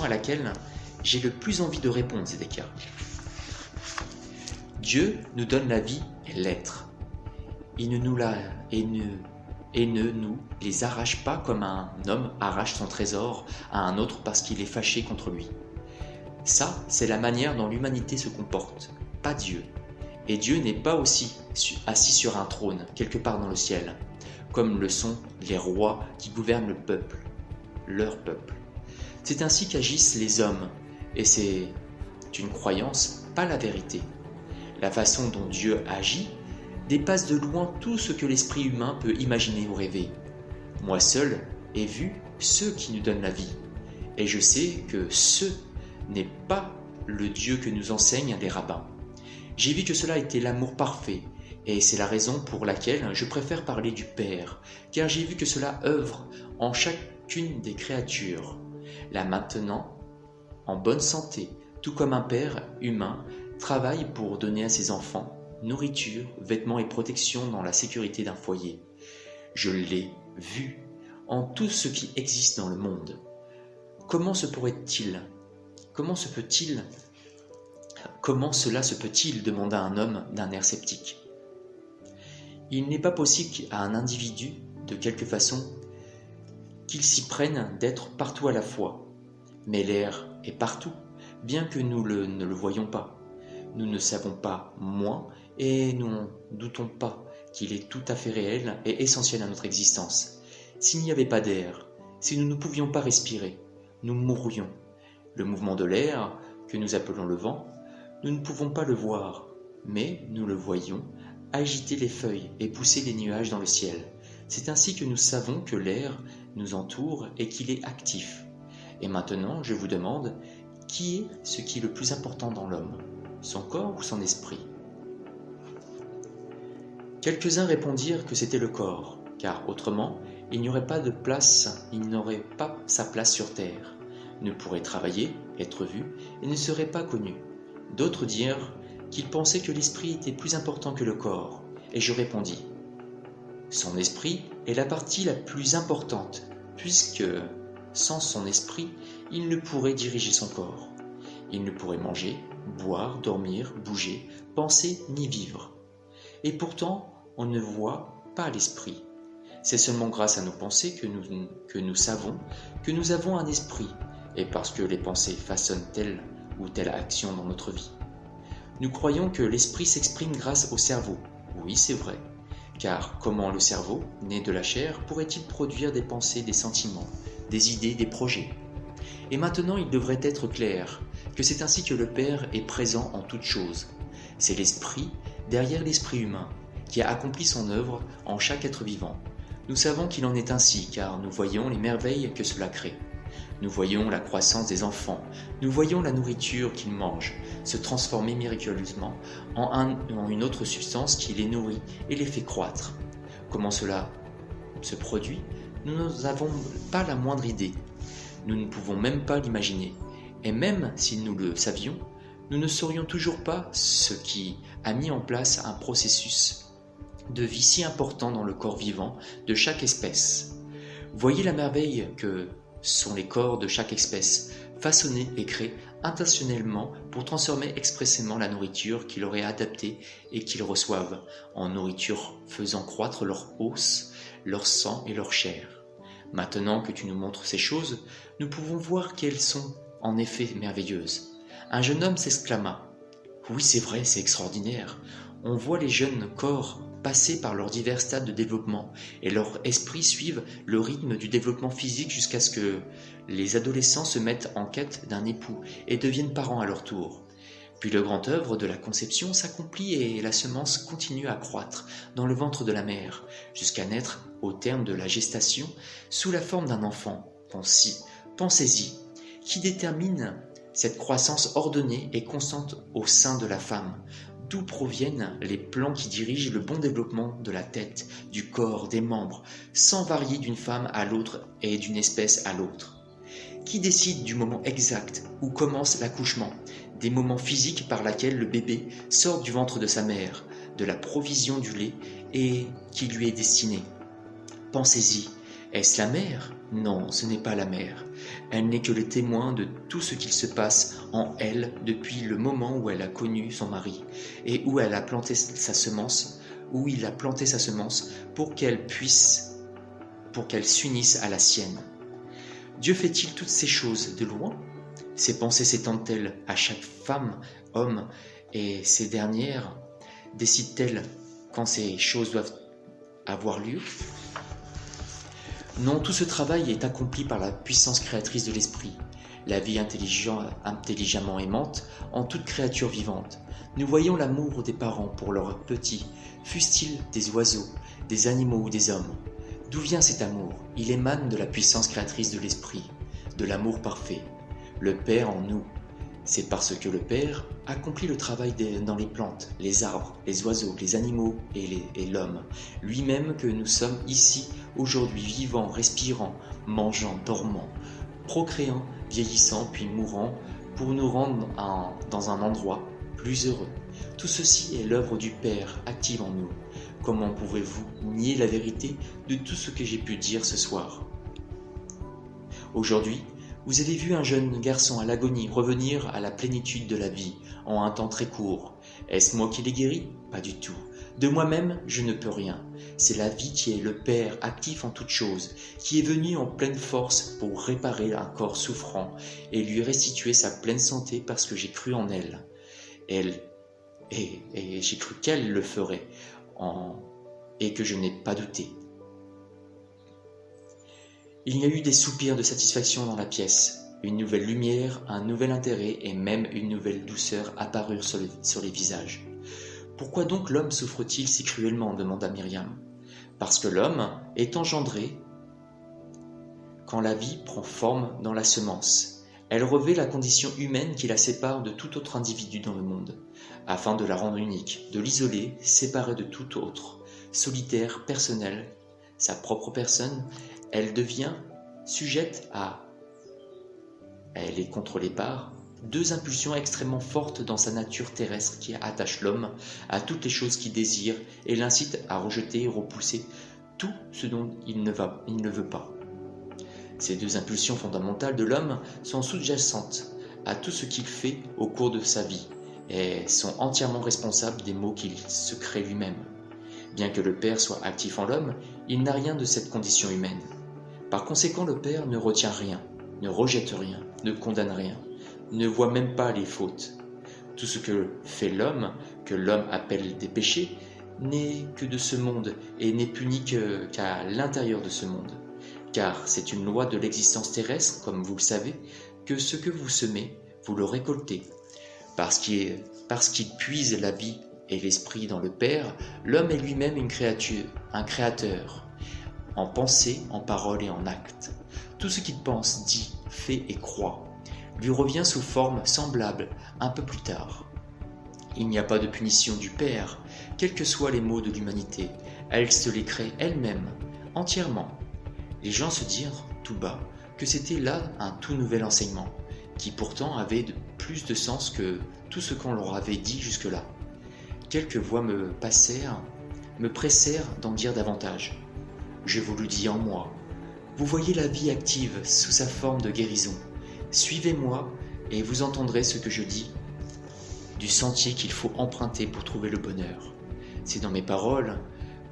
à laquelle j'ai le plus envie de répondre, Zédéchia. Dieu nous donne la vie et l'être. Il ne et ne nous les arrache pas comme un homme arrache son trésor à un autre parce qu'il est fâché contre lui. Ça, c'est la manière dont l'humanité se comporte, pas Dieu. Et Dieu n'est pas aussi assis sur un trône, quelque part dans le ciel, comme le sont les rois qui gouvernent le peuple, leur peuple. C'est ainsi qu'agissent les hommes, et c'est une croyance, pas la vérité. La façon dont Dieu agit dépasse de loin tout ce que l'esprit humain peut imaginer ou rêver. Moi seul ai vu ceux qui nous donnent la vie, et je sais que ce n'est pas le Dieu que nous enseignent les rabbins. J'ai vu que cela était l'amour parfait, et c'est la raison pour laquelle je préfère parler du Père, car j'ai vu que cela œuvre en chacune des créatures, là maintenant, en bonne santé, tout comme un père humain travaille pour donner à ses enfants nourriture, vêtements et protection dans la sécurité d'un foyer. Je l'ai vu en tout ce qui existe dans le monde. Comment cela se peut-il demanda un homme d'un air sceptique. Il n'est pas possible à un individu, de quelque façon, qu'il s'y prenne d'être partout à la fois. Mais l'air est partout, bien que nous ne le voyions pas. Nous ne savons pas moins et nous ne doutons pas qu'il est tout à fait réel et essentiel à notre existence. S'il n'y avait pas d'air, si nous ne pouvions pas respirer, nous mourrions. Le mouvement de l'air, que nous appelons le vent, nous ne pouvons pas le voir, mais nous le voyons agiter les feuilles et pousser les nuages dans le ciel. C'est ainsi que nous savons que l'air nous entoure et qu'il est actif. Et maintenant, je vous demande, qui est ce qui est le plus important dans l'homme, son corps ou son esprit? Quelques-uns répondirent que c'était le corps, car autrement, il n'aurait pas sa place sur terre, ne pourrait travailler, être vu, et ne serait pas connu. D'autres dirent qu'ils pensaient que l'esprit était plus important que le corps, et je répondis, son esprit est la partie la plus importante, puisque, sans son esprit, il ne pourrait diriger son corps. Il ne pourrait manger, boire, dormir, bouger, penser ni vivre. Et pourtant, on ne voit pas l'esprit. C'est seulement grâce à nos pensées que nous savons que nous avons un esprit, et parce que les pensées façonnent telle ou telle action dans notre vie. Nous croyons que l'esprit s'exprime grâce au cerveau. Oui, c'est vrai. Car comment le cerveau, né de la chair, pourrait-il produire des pensées, des sentiments, des idées, des projets? Et maintenant, il devrait être clair que c'est ainsi que le Père est présent en toutes choses. C'est l'esprit derrière l'esprit humain qui a accompli son œuvre en chaque être vivant. Nous savons qu'il en est ainsi car nous voyons les merveilles que cela crée. Nous voyons la croissance des enfants, nous voyons la nourriture qu'ils mangent se transformer miraculeusement en une autre substance qui les nourrit et les fait croître. Comment cela se produit? Nous n'avons pas la moindre idée. Nous ne pouvons même pas l'imaginer. Et même si nous le savions, nous ne saurions toujours pas ce qui a mis en place un processus de vie si important dans le corps vivant de chaque espèce. Voyez la merveille que sont les corps de chaque espèce, façonnés et créés intentionnellement pour transformer expressément la nourriture qu'ils auraient adaptée et qu'ils reçoivent, en nourriture faisant croître leur os, leur sang et leur chair. Maintenant que tu nous montres ces choses, nous pouvons voir qu'elles sont en effet merveilleuses. Un jeune homme s'exclama « Oui, c'est vrai, c'est extraordinaire. On voit les jeunes corps passer par leurs divers stades de développement et leur esprit suivent le rythme du développement physique jusqu'à ce que les adolescents se mettent en quête d'un époux et deviennent parents à leur tour. Puis le grand œuvre de la conception s'accomplit et la semence continue à croître dans le ventre de la mère jusqu'à naître au terme de la gestation sous la forme d'un enfant. Pensez-y, qui détermine cette croissance ordonnée et constante au sein de la femme? D'où proviennent les plans qui dirigent le bon développement de la tête, du corps, des membres, sans varier d'une femme à l'autre et d'une espèce à l'autre? Qui décide du moment exact où commence l'accouchement, des moments physiques par lesquels le bébé sort du ventre de sa mère, de la provision du lait et qui lui est destiné? Pensez-y, est-ce la mère? Non, ce n'est pas la mère. Elle n'est que le témoin de tout ce qu'il se passe en elle depuis le moment où elle a connu son mari et où il a planté sa semence pour qu'elle puisse pour qu'elle s'unisse à la sienne. Dieu fait-il toutes ces choses de loin? Ses pensées s'étendent-elles à chaque femme, homme, et ces dernières décident-elles quand ces choses doivent avoir lieu? Non, tout ce travail est accompli par la puissance créatrice de l'esprit, la vie intelligemment aimante en toute créature vivante. Nous voyons l'amour des parents pour leurs petits, fussent-ils des oiseaux, des animaux ou des hommes. D'où vient cet amour? Il émane de la puissance créatrice de l'esprit, de l'amour parfait. Le Père en nous. C'est parce que le Père accomplit le travail dans les plantes, les arbres, les oiseaux, les animaux et l'homme, lui-même que nous sommes ici, aujourd'hui, vivants, respirant, mangeant, dormant, procréant, vieillissant, puis mourant, pour nous rendre dans un endroit plus heureux. Tout ceci est l'œuvre du Père active en nous. Comment pouvez-vous nier la vérité de tout ce que j'ai pu dire ce soir? Aujourd'hui, vous avez vu un jeune garçon à l'agonie revenir à la plénitude de la vie en un temps très court. Est-ce moi qui l'ai guéri? Pas du tout. De moi-même, je ne peux rien. C'est la vie qui est le Père actif en toutes choses, qui est venu en pleine force pour réparer un corps souffrant et lui restituer sa pleine santé parce que j'ai cru en elle. Et j'ai cru qu'elle le ferait et que je n'ai pas douté. Il y a eu des soupirs de satisfaction dans la pièce. Une nouvelle lumière, un nouvel intérêt et même une nouvelle douceur apparurent sur les visages. Pourquoi donc l'homme souffre-t-il si cruellement? Demanda Myriam. Parce que l'homme est engendré quand la vie prend forme dans la semence. Elle revêt la condition humaine qui la sépare de tout autre individu dans le monde, afin de la rendre unique, de l'isoler, séparée de tout autre, solitaire, personnelle, sa propre personne. Elle devient sujette elle est contrôlée par deux impulsions extrêmement fortes dans sa nature terrestre qui attachent l'homme à toutes les choses qu'il désire et l'incitent à rejeter et repousser tout ce dont il ne veut pas. Ces deux impulsions fondamentales de l'homme sont sous-jacentes à tout ce qu'il fait au cours de sa vie et sont entièrement responsables des maux qu'il se crée lui-même. Bien que le Père soit actif en l'homme, il n'a rien de cette condition humaine. Par conséquent, le Père ne retient rien, ne rejette rien, ne condamne rien, ne voit même pas les fautes. Tout ce que fait l'homme, que l'homme appelle des péchés, n'est que de ce monde et n'est puni qu'à l'intérieur de ce monde. Car c'est une loi de l'existence terrestre, comme vous le savez, que ce que vous semez, vous le récoltez. Parce qu'il puise la vie et l'esprit dans le Père, l'homme est lui-même une créature, un créateur, en pensée, en parole et en acte. Tout ce qu'il pense, dit, fait et croit lui revient sous forme semblable un peu plus tard. Il n'y a pas de punition du Père, quels que soient les maux de l'humanité. Elle se les crée elle-même, entièrement. Les gens se dirent, tout bas, que c'était là un tout nouvel enseignement, qui pourtant avait plus de sens que tout ce qu'on leur avait dit jusque-là. Quelques voix me pressèrent d'en dire davantage. Je vous le dis en moi. Vous voyez la vie active sous sa forme de guérison. Suivez-moi et vous entendrez ce que je dis du sentier qu'il faut emprunter pour trouver le bonheur. C'est dans mes paroles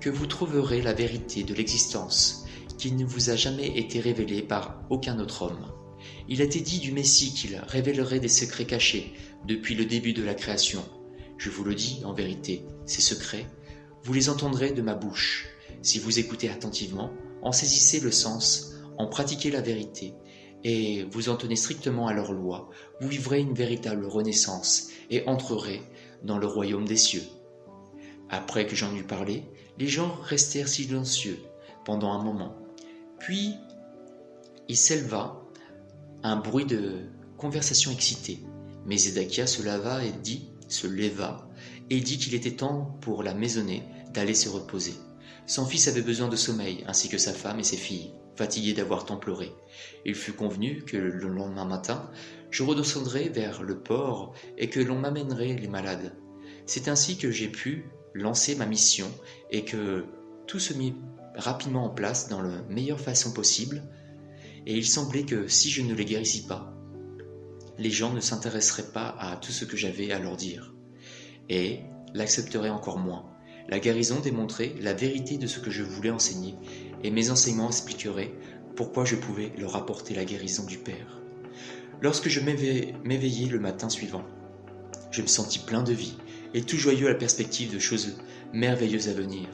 que vous trouverez la vérité de l'existence qui ne vous a jamais été révélée par aucun autre homme. Il a été dit du Messie qu'il révélerait des secrets cachés depuis le début de la création. Je vous le dis en vérité, ces secrets, vous les entendrez de ma bouche. Si vous écoutez attentivement, en saisissez le sens, en pratiquez la vérité, et vous en tenez strictement à leurs lois, vous vivrez une véritable renaissance et entrerez dans le royaume des cieux. Après que j'en eus parlé, les gens restèrent silencieux pendant un moment. Puis, il s'éleva un bruit de conversation excitée. Mais Zédakia se leva et dit qu'il était temps pour la maisonnée d'aller se reposer. Son fils avait besoin de sommeil, ainsi que sa femme et ses filles, fatiguées d'avoir tant pleuré. Il fut convenu que le lendemain matin, je redescendrais vers le port et que l'on m'amènerait les malades. C'est ainsi que j'ai pu lancer ma mission et que tout se mit rapidement en place dans la meilleure façon possible, et il semblait que si je ne les guérissis pas, les gens ne s'intéresseraient pas à tout ce que j'avais à leur dire, et l'accepteraient encore moins. La guérison démontrait la vérité de ce que je voulais enseigner, et mes enseignements expliqueraient pourquoi je pouvais leur apporter la guérison du Père. Lorsque je m'éveillai le matin suivant, je me sentis plein de vie et tout joyeux à la perspective de choses merveilleuses à venir.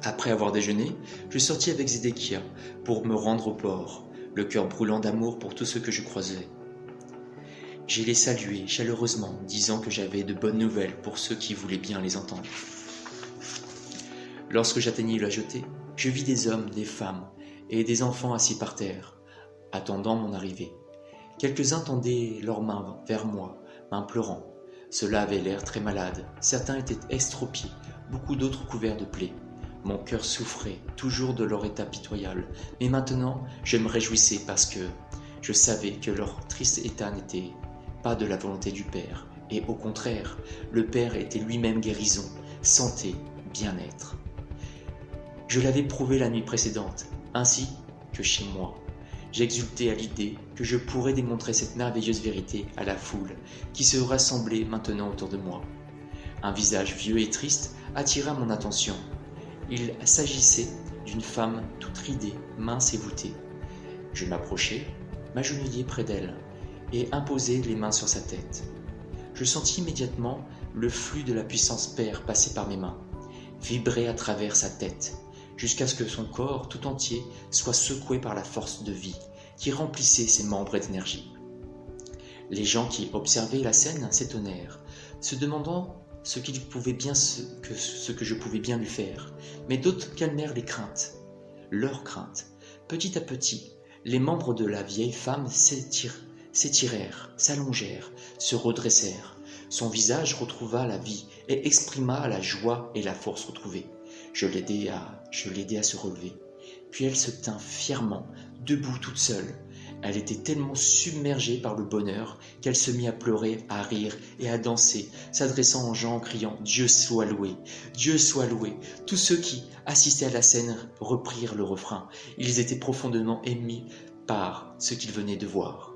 Après avoir déjeuné, je sortis avec Zédéchia pour me rendre au port, le cœur brûlant d'amour pour tous ceux que je croisais. Je les saluai chaleureusement, disant que j'avais de bonnes nouvelles pour ceux qui voulaient bien les entendre. Lorsque j'atteignis la jetée, je vis des hommes, des femmes et des enfants assis par terre, attendant mon arrivée. Quelques-uns tendaient leurs mains vers moi, m'implorant. Ceux-là avaient l'air très malades, certains étaient estropiés, beaucoup d'autres couverts de plaies. Mon cœur souffrait toujours de leur état pitoyable, mais maintenant je me réjouissais parce que je savais que leur triste état n'était pas de la volonté du Père, et au contraire, le Père était lui-même guérison, santé, bien-être. Je l'avais prouvé la nuit précédente, ainsi que chez moi. J'exultais à l'idée que je pourrais démontrer cette merveilleuse vérité à la foule qui se rassemblait maintenant autour de moi. Un visage vieux et triste attira mon attention. Il s'agissait d'une femme toute ridée, mince et voûtée. Je m'approchai, m'agenouillai près d'elle et imposai les mains sur sa tête. Je sentis immédiatement le flux de la puissance Père passer par mes mains, vibrer à travers sa tête, jusqu'à ce que son corps tout entier soit secoué par la force de vie qui remplissait ses membres d'énergie. Les gens qui observaient la scène s'étonnèrent, se demandant ce que je pouvais bien lui faire, mais d'autres calmèrent les craintes, leurs craintes. Petit à petit, les membres de la vieille femme s'étirèrent, s'allongèrent, se redressèrent. Son visage retrouva la vie et exprima la joie et la force retrouvées. Je l'aidai à se relever. Puis elle se tint fièrement, debout toute seule. Elle était tellement submergée par le bonheur qu'elle se mit à pleurer, à rire et à danser, s'adressant aux gens en criant « Dieu soit loué, Dieu soit loué ». Tous ceux qui assistaient à la scène reprirent le refrain. Ils étaient profondément émus par ce qu'ils venaient de voir.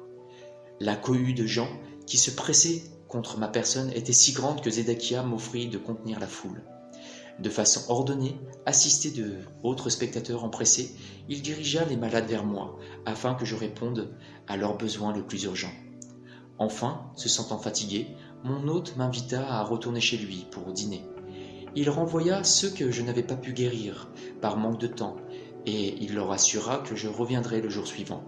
La cohue de gens qui se pressaient contre ma personne était si grande que Zédéchia m'offrit de contenir la foule. De façon ordonnée, assisté d'autres spectateurs empressés, il dirigea les malades vers moi, afin que je réponde à leurs besoins les plus urgents. Enfin, se sentant fatigué, mon hôte m'invita à retourner chez lui pour dîner. Il renvoya ceux que je n'avais pas pu guérir, par manque de temps, et il leur assura que je reviendrais le jour suivant.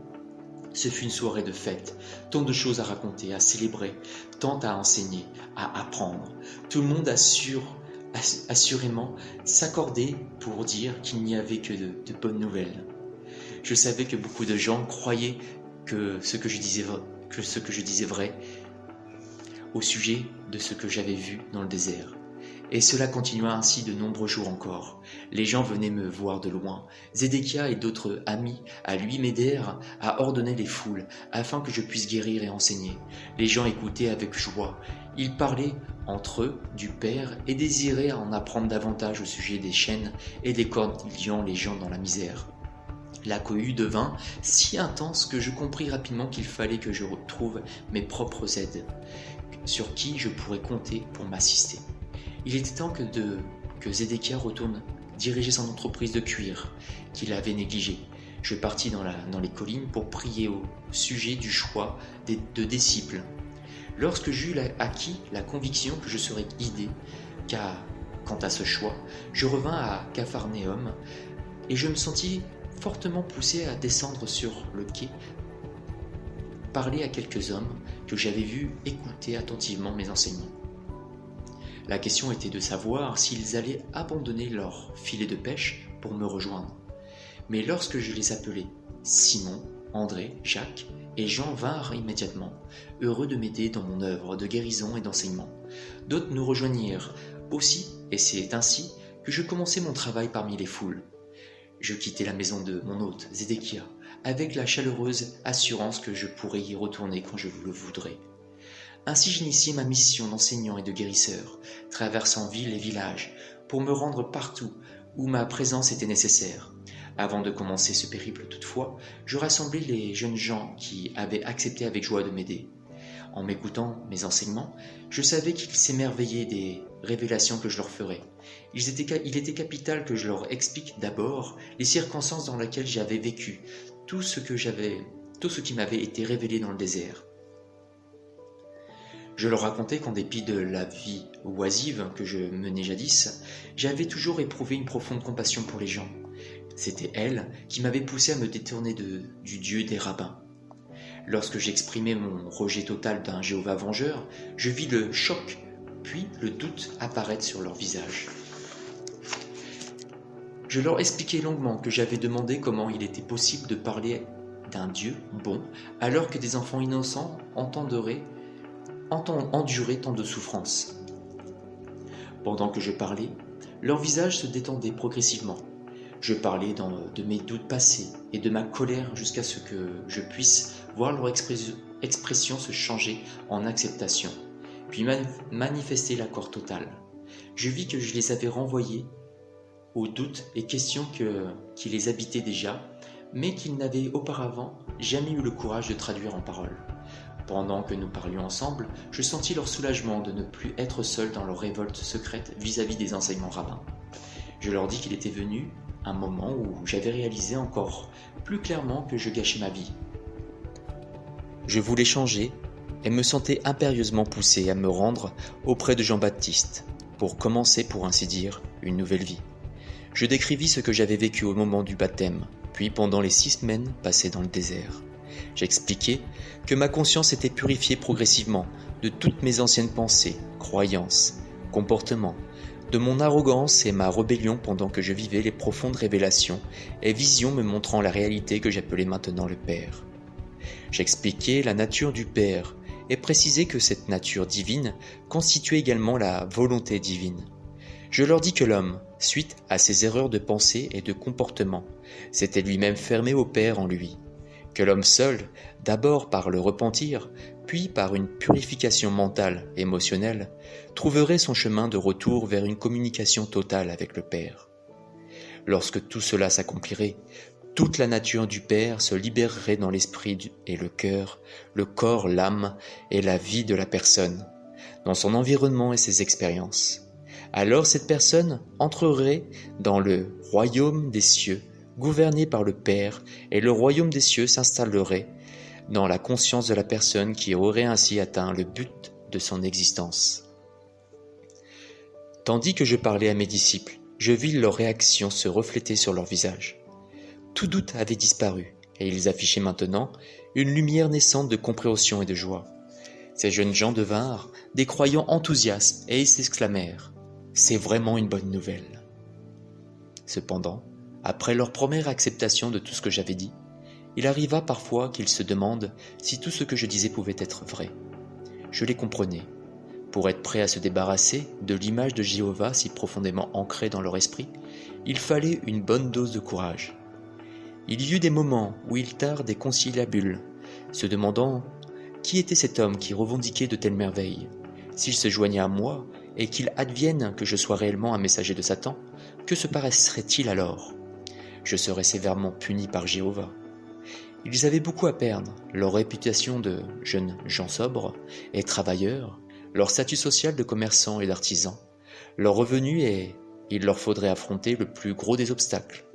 Ce fut une soirée de fête, tant de choses à raconter, à célébrer, tant à enseigner, à apprendre. Tout le monde assurément s'accorder pour dire qu'il n'y avait que de bonnes nouvelles. Je savais que beaucoup de gens croyaient que ce que je disais vrai au sujet de ce que j'avais vu dans le désert. Et cela continua ainsi de nombreux jours encore. Les gens venaient me voir de loin. Zédéchia et d'autres amis à lui m'aidèrent à ordonner les foules, afin que je puisse guérir et enseigner. Les gens écoutaient avec joie. Ils parlaient entre eux du Père et désiraient en apprendre davantage au sujet des chaînes et des cordes liant les gens dans la misère. La cohue devint si intense que je compris rapidement qu'il fallait que je retrouve mes propres aides, sur qui je pourrais compter pour m'assister. Il était temps que Zédéchia retourne diriger son entreprise de cuir qu'il avait négligée. Je partis dans les collines pour prier au sujet du choix de disciples. Lorsque j'eus acquis la conviction que je serais guidé quant à ce choix, je revins à Capharnaüm et je me sentis fortement poussé à descendre sur le quai, parler à quelques hommes que j'avais vus écouter attentivement mes enseignements. La question était de savoir s'ils allaient abandonner leur filet de pêche pour me rejoindre. Mais lorsque je les appelai, Simon, André, Jacques et Jean vinrent immédiatement, heureux de m'aider dans mon œuvre de guérison et d'enseignement. D'autres nous rejoignirent aussi, et c'est ainsi que je commençai mon travail parmi les foules. Je quittai la maison de mon hôte, Zédéchia, avec la chaleureuse assurance que je pourrais y retourner quand je le voudrais. Ainsi j'initiai ma mission d'enseignant et de guérisseur, traversant villes et villages, pour me rendre partout où ma présence était nécessaire. Avant de commencer ce périple toutefois, je rassemblai les jeunes gens qui avaient accepté avec joie de m'aider. En m'écoutant mes enseignements, je savais qu'ils s'émerveillaient des révélation que je leur ferais. Il était capital que je leur explique d'abord les circonstances dans lesquelles j'avais vécu, tout ce qui m'avait été révélé dans le désert. Je leur racontais qu'en dépit de la vie oisive que je menais jadis, j'avais toujours éprouvé une profonde compassion pour les gens. C'était elle qui m'avait poussé à me détourner du Dieu des rabbins. Lorsque j'exprimais mon rejet total d'un Jéhovah vengeur, je vis le choc, puis le doute apparaître sur leur visage. Je leur expliquai longuement que j'avais demandé comment il était possible de parler d'un Dieu bon, alors que des enfants innocents enduraient tant de souffrances. Pendant que je parlais, leur visage se détendait progressivement. Je parlais de mes doutes passés et de ma colère jusqu'à ce que je puisse voir leur expression se changer en acceptation, puis manifester l'accord total. Je vis que je les avais renvoyés aux doutes et questions qui les habitaient déjà, mais qu'ils n'avaient auparavant jamais eu le courage de traduire en paroles. Pendant que nous parlions ensemble, je sentis leur soulagement de ne plus être seul dans leur révolte secrète vis-à-vis des enseignements rabbins. Je leur dis qu'il était venu un moment où j'avais réalisé encore plus clairement que je gâchais ma vie. Je voulais changer et me sentais impérieusement poussé à me rendre auprès de Jean-Baptiste pour commencer, pour ainsi dire, une nouvelle vie. Je décrivis ce que j'avais vécu au moment du baptême, puis pendant les 6 semaines passées dans le désert. J'expliquai que ma conscience était purifiée progressivement de toutes mes anciennes pensées, croyances, comportements, de mon arrogance et ma rébellion pendant que je vivais les profondes révélations et visions me montrant la réalité que j'appelais maintenant le Père. J'expliquai la nature du Père et précisai que cette nature divine constituait également la volonté divine. Je leur dis que l'homme, suite à ses erreurs de pensée et de comportement, s'était lui-même fermé au Père en lui, que l'homme seul, d'abord par le repentir, puis par une purification mentale, émotionnelle, trouverait son chemin de retour vers une communication totale avec le Père. Lorsque tout cela s'accomplirait, toute la nature du Père se libérerait dans l'esprit et le cœur, le corps, l'âme et la vie de la personne, dans son environnement et ses expériences. Alors cette personne entrerait dans le royaume des cieux, gouverné par le Père, et le royaume des cieux s'installerait dans la conscience de la personne qui aurait ainsi atteint le but de son existence. Tandis que je parlais à mes disciples, je vis leur réaction se refléter sur leur visage. Tout doute avait disparu, et ils affichaient maintenant une lumière naissante de compréhension et de joie. Ces jeunes gens devinrent des croyants enthousiastes et ils s'exclamèrent « C'est vraiment une bonne nouvelle !» Cependant, après leur première acceptation de tout ce que j'avais dit, il arriva parfois qu'ils se demandent si tout ce que je disais pouvait être vrai. Je les comprenais. Pour être prêts à se débarrasser de l'image de Jéhovah si profondément ancrée dans leur esprit, il fallait une bonne dose de courage. Il y eut des moments où ils tinrent des conciliabules, se demandant qui était cet homme qui revendiquait de telles merveilles. S'il se joignait à moi et qu'il advienne que je sois réellement un messager de Satan, que se passerait-il alors ? Je serais sévèrement puni par Jéhovah. Ils avaient beaucoup à perdre, leur réputation de jeunes gens sobres et travailleurs, leur statut social de commerçants et d'artisans, leurs revenus et il leur faudrait affronter le plus gros des obstacles,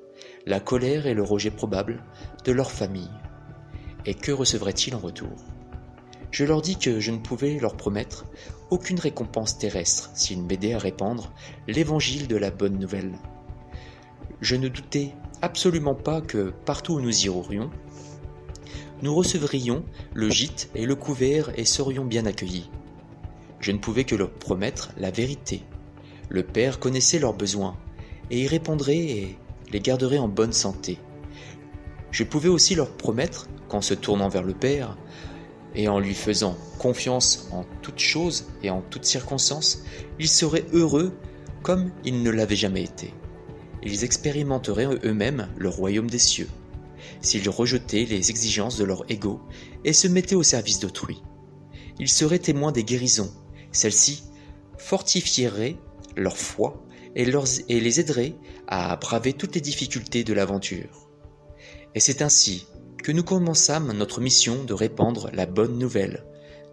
la colère et le rejet probable de leur famille. Et que recevraient-ils en retour ? Je leur dis que je ne pouvais leur promettre aucune récompense terrestre s'ils m'aidaient à répandre l'évangile de la bonne nouvelle. Je ne doutais absolument pas que partout où nous irions, nous recevrions le gîte et le couvert et serions bien accueillis. Je ne pouvais que leur promettre la vérité. Le Père connaissait leurs besoins et y répondrait et les garderait en bonne santé. Je pouvais aussi leur promettre qu'en se tournant vers le Père et en lui faisant confiance en toutes choses et en toutes circonstances, ils seraient heureux comme ils ne l'avaient jamais été. Ils expérimenteraient eux-mêmes le royaume des cieux, s'ils rejetaient les exigences de leur ego et se mettaient au service d'autrui. Ils seraient témoins des guérisons, celles-ci fortifieraient leur foi et les aideraient à braver toutes les difficultés de l'aventure. Et c'est ainsi que nous commençâmes notre mission de répandre la bonne nouvelle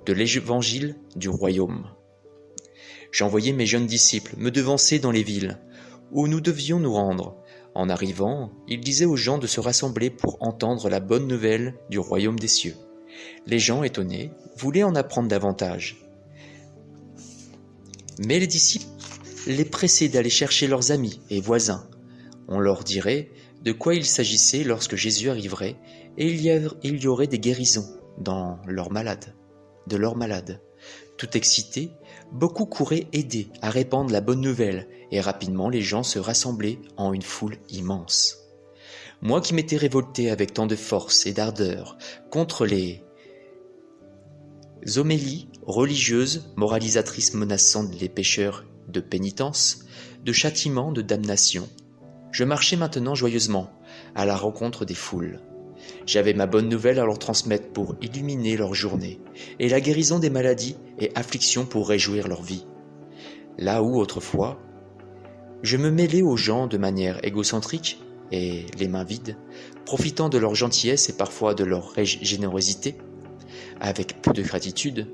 de l'évangile du royaume. J'envoyais mes jeunes disciples me devancer dans les villes, où nous devions nous rendre. En arrivant, ils disaient aux gens de se rassembler pour entendre la bonne nouvelle du royaume des cieux. Les gens, étonnés, voulaient en apprendre davantage. Mais les disciples les pressaient d'aller chercher leurs amis et voisins. On leur dirait de quoi il s'agissait lorsque Jésus arriverait, et il y aurait des guérisons de leurs malades. Tout excités, beaucoup couraient aider à répandre la bonne nouvelle, et rapidement les gens se rassemblaient en une foule immense. Moi qui m'étais révolté avec tant de force et d'ardeur contre les homélies religieuses, moralisatrices menaçant les pécheurs de pénitence, de châtiment, de damnation, je marchais maintenant joyeusement à la rencontre des foules. J'avais ma bonne nouvelle à leur transmettre pour illuminer leur journée, et la guérison des maladies et afflictions pour réjouir leur vie. Là où, autrefois, je me mêlais aux gens de manière égocentrique et les mains vides, profitant de leur gentillesse et parfois de leur générosité, avec peu de gratitude,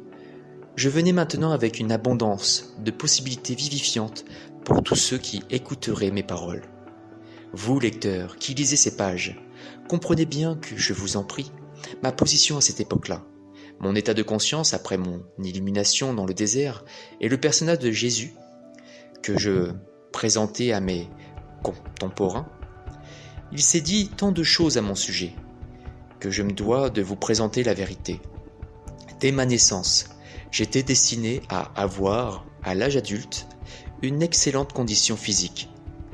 je venais maintenant avec une abondance de possibilités vivifiantes pour tous ceux qui écouteraient mes paroles. Vous, lecteurs, qui lisez ces pages, comprenez bien que, je vous en prie, ma position à cette époque-là, mon état de conscience après mon illumination dans le désert et le personnage de Jésus que je présentais à mes contemporains, il s'est dit tant de choses à mon sujet que je me dois de vous présenter la vérité. Dès ma naissance, j'étais destiné à avoir, à l'âge adulte, une excellente condition physique,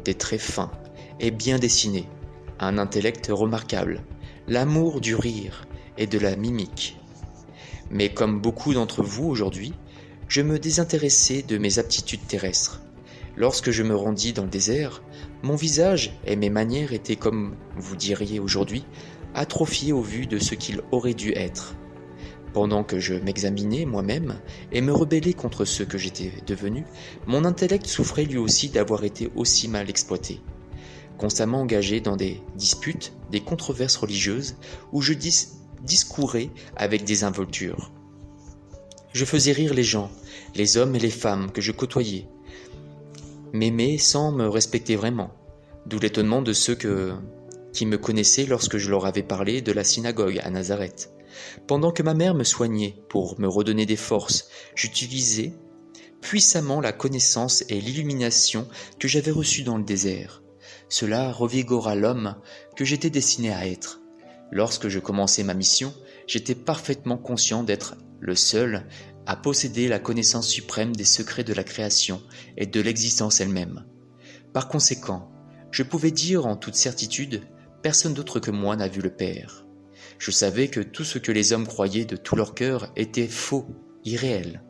des traits fins et bien dessinés, un intellect remarquable, l'amour du rire et de la mimique. Mais comme beaucoup d'entre vous aujourd'hui, je me désintéressais de mes aptitudes terrestres. Lorsque je me rendis dans le désert, mon visage et mes manières étaient, comme vous diriez aujourd'hui, atrophiés au vu de ce qu'ils auraient dû être. Pendant que je m'examinais moi-même et me rebellais contre ce que j'étais devenu, mon intellect souffrait lui aussi d'avoir été aussi mal exploité. Constamment engagé dans des disputes, des controverses religieuses, où je discourais avec désinvolture. Je faisais rire les gens, les hommes et les femmes que je côtoyais, m'aimer sans me respecter vraiment, d'où l'étonnement de ceux qui me connaissaient lorsque je leur avais parlé de la synagogue à Nazareth. Pendant que ma mère me soignait pour me redonner des forces, j'utilisais puissamment la connaissance et l'illumination que j'avais reçues dans le désert. Cela revigora l'homme que j'étais destiné à être. Lorsque je commençais ma mission, j'étais parfaitement conscient d'être le seul à posséder la connaissance suprême des secrets de la création et de l'existence elle-même. Par conséquent, je pouvais dire en toute certitude, personne d'autre que moi n'a vu le Père. Je savais que tout ce que les hommes croyaient de tout leur cœur était faux, irréel.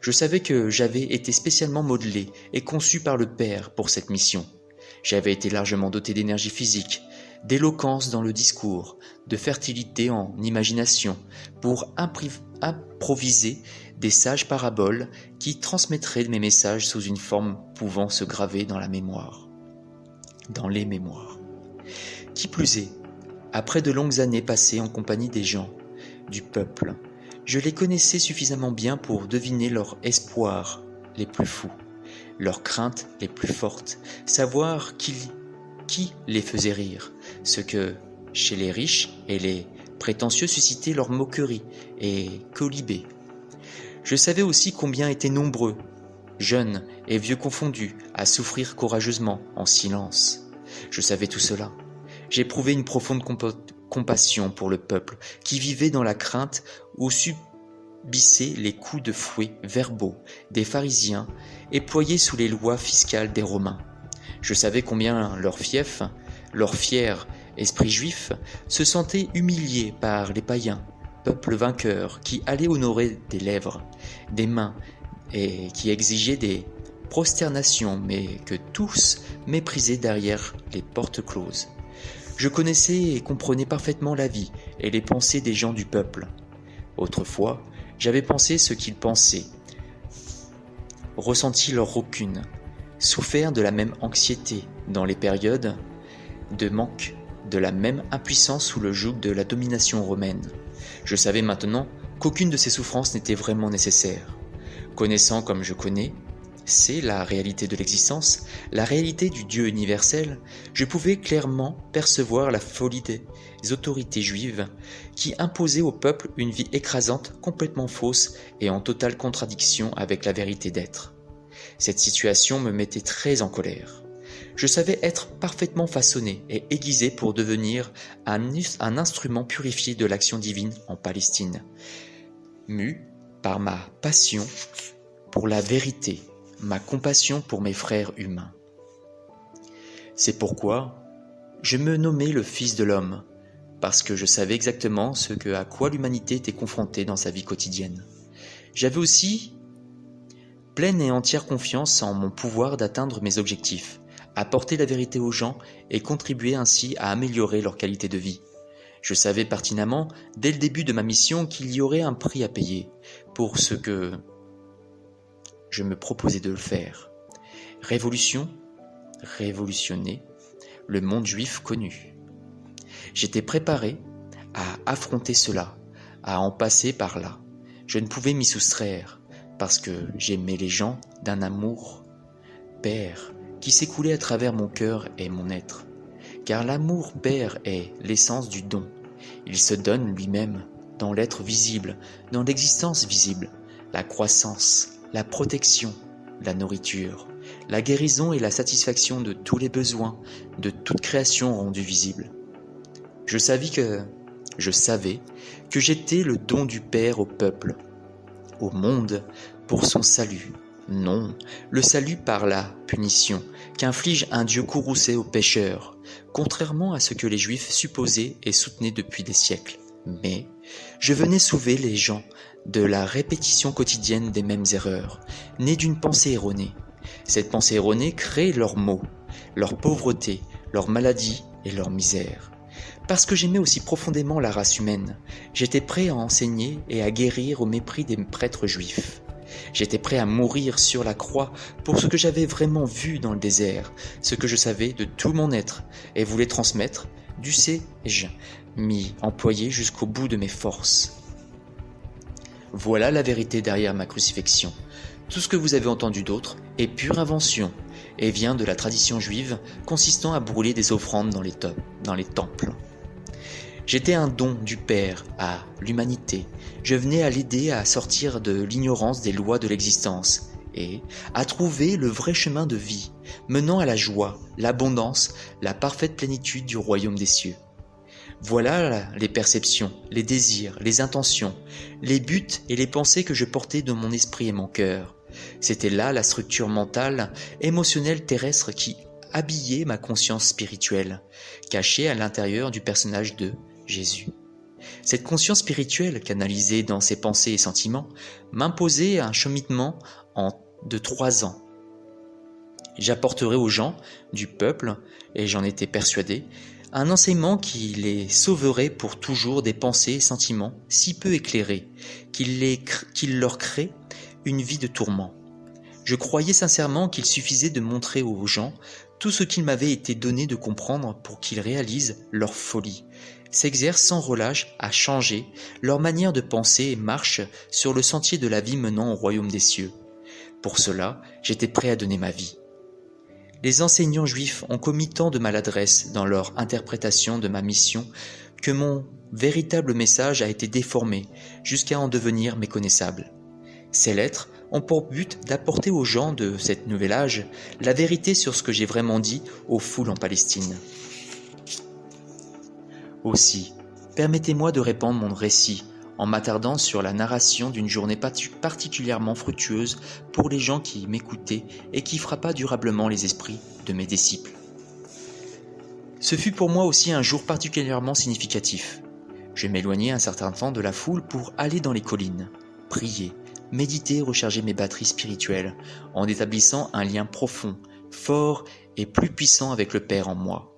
Je savais que j'avais été spécialement modelé et conçu par le Père pour cette mission. J'avais été largement doté d'énergie physique, d'éloquence dans le discours, de fertilité en imagination, pour improviser des sages paraboles qui transmettraient mes messages sous une forme pouvant se graver dans les mémoires. Qui plus est, après de longues années passées en compagnie des gens, du peuple, je les connaissais suffisamment bien pour deviner leurs espoirs les plus fous, leurs craintes les plus fortes, savoir qui les faisait rire, ce que, chez les riches et les prétentieux, suscitait leur moquerie et colibé. Je savais aussi combien étaient nombreux, jeunes et vieux confondus, à souffrir courageusement, en silence. Je savais tout cela. J'éprouvais une profonde compassion pour le peuple qui vivait dans la crainte ou subissait les coups de fouet verbaux des pharisiens employés sous les lois fiscales des Romains. Je savais combien leur fier esprit juif se sentait humilié par les païens, peuple vainqueur qui allait honorer des lèvres, des mains et qui exigeait des prosternations, mais que tous méprisaient derrière les portes closes. Je connaissais et comprenais parfaitement la vie et les pensées des gens du peuple. Autrefois, j'avais pensé ce qu'ils pensaient, ressenti leur rancune, souffert de la même anxiété dans les périodes de manque, de la même impuissance sous le joug de la domination romaine. Je savais maintenant qu'aucune de ces souffrances n'était vraiment nécessaire. Connaissant comme je connais, c'est la réalité de l'existence, la réalité du Dieu universel, je pouvais clairement percevoir la folie des autorités juives qui imposaient au peuple une vie écrasante, complètement fausse et en totale contradiction avec la vérité d'être. Cette situation me mettait très en colère. Je savais être parfaitement façonné et aiguisé pour devenir un instrument purifié de l'action divine en Palestine, mu par ma passion pour la vérité, ma compassion pour mes frères humains. C'est pourquoi je me nommais le Fils de l'homme, parce que je savais exactement à quoi l'humanité était confrontée dans sa vie quotidienne. J'avais aussi pleine et entière confiance en mon pouvoir d'atteindre mes objectifs, apporter la vérité aux gens et contribuer ainsi à améliorer leur qualité de vie. Je savais pertinemment, dès le début de ma mission, qu'il y aurait un prix à payer pour ce que je me proposais de le faire. Révolutionner le monde juif connu. J'étais préparé à affronter cela, à en passer par là. Je ne pouvais m'y soustraire, parce que j'aimais les gens d'un amour père qui s'écoulait à travers mon cœur et mon être. Car l'amour père est l'essence du don. Il se donne lui-même dans l'être visible, dans l'existence visible, la croissance, la protection, la nourriture, la guérison et la satisfaction de tous les besoins, de toute création rendue visible. Je savais que j'étais le don du Père au peuple, au monde, pour son salut. Non, le salut par la punition qu'inflige un Dieu courroucé aux pécheurs, contrairement à ce que les Juifs supposaient et soutenaient depuis des siècles. Mais je venais sauver les gens de la répétition quotidienne des mêmes erreurs, nées d'une pensée erronée. Cette pensée erronée crée leurs maux, leur pauvreté, leur maladie et leur misère. Parce que j'aimais aussi profondément la race humaine, j'étais prêt à enseigner et à guérir au mépris des prêtres juifs. J'étais prêt à mourir sur la croix pour ce que j'avais vraiment vu dans le désert, ce que je savais de tout mon être et voulais transmettre, dussé-je m'y employer jusqu'au bout de mes forces. Voilà la vérité derrière ma crucifixion. Tout ce que vous avez entendu d'autre est pure invention et vient de la tradition juive consistant à brûler des offrandes dans les temples. J'étais un don du Père à l'humanité. Je venais à l'aider à sortir de l'ignorance des lois de l'existence et à trouver le vrai chemin de vie, menant à la joie, l'abondance, la parfaite plénitude du royaume des cieux. Voilà les perceptions, les désirs, les intentions, les buts et les pensées que je portais dans mon esprit et mon cœur. C'était là la structure mentale, émotionnelle terrestre qui habillait ma conscience spirituelle, cachée à l'intérieur du personnage de Jésus. Cette conscience spirituelle, canalisée dans ses pensées et sentiments, m'imposait un cheminement de 3 ans. J'apporterai aux gens du peuple, et j'en étais persuadé, un enseignement qui les sauverait pour toujours des pensées et sentiments si peu éclairés, qu'il leur crée une vie de tourment. Je croyais sincèrement qu'il suffisait de montrer aux gens tout ce qu'il m'avait été donné de comprendre pour qu'ils réalisent leur folie, s'exercent sans relâche à changer leur manière de penser et marchent sur le sentier de la vie menant au royaume des cieux. Pour cela, j'étais prêt à donner ma vie. Les enseignants juifs ont commis tant de maladresse dans leur interprétation de ma mission que mon véritable message a été déformé jusqu'à en devenir méconnaissable. Ces lettres ont pour but d'apporter aux gens de cet nouvel âge la vérité sur ce que j'ai vraiment dit aux foules en Palestine. Aussi, permettez-moi de répandre mon récit en m'attardant sur la narration d'une journée particulièrement fructueuse pour les gens qui m'écoutaient et qui frappa durablement les esprits de mes disciples. Ce fut pour moi aussi un jour particulièrement significatif. Je m'éloignai un certain temps de la foule pour aller dans les collines, prier, méditer et recharger mes batteries spirituelles en établissant un lien profond, fort et plus puissant avec le Père en moi.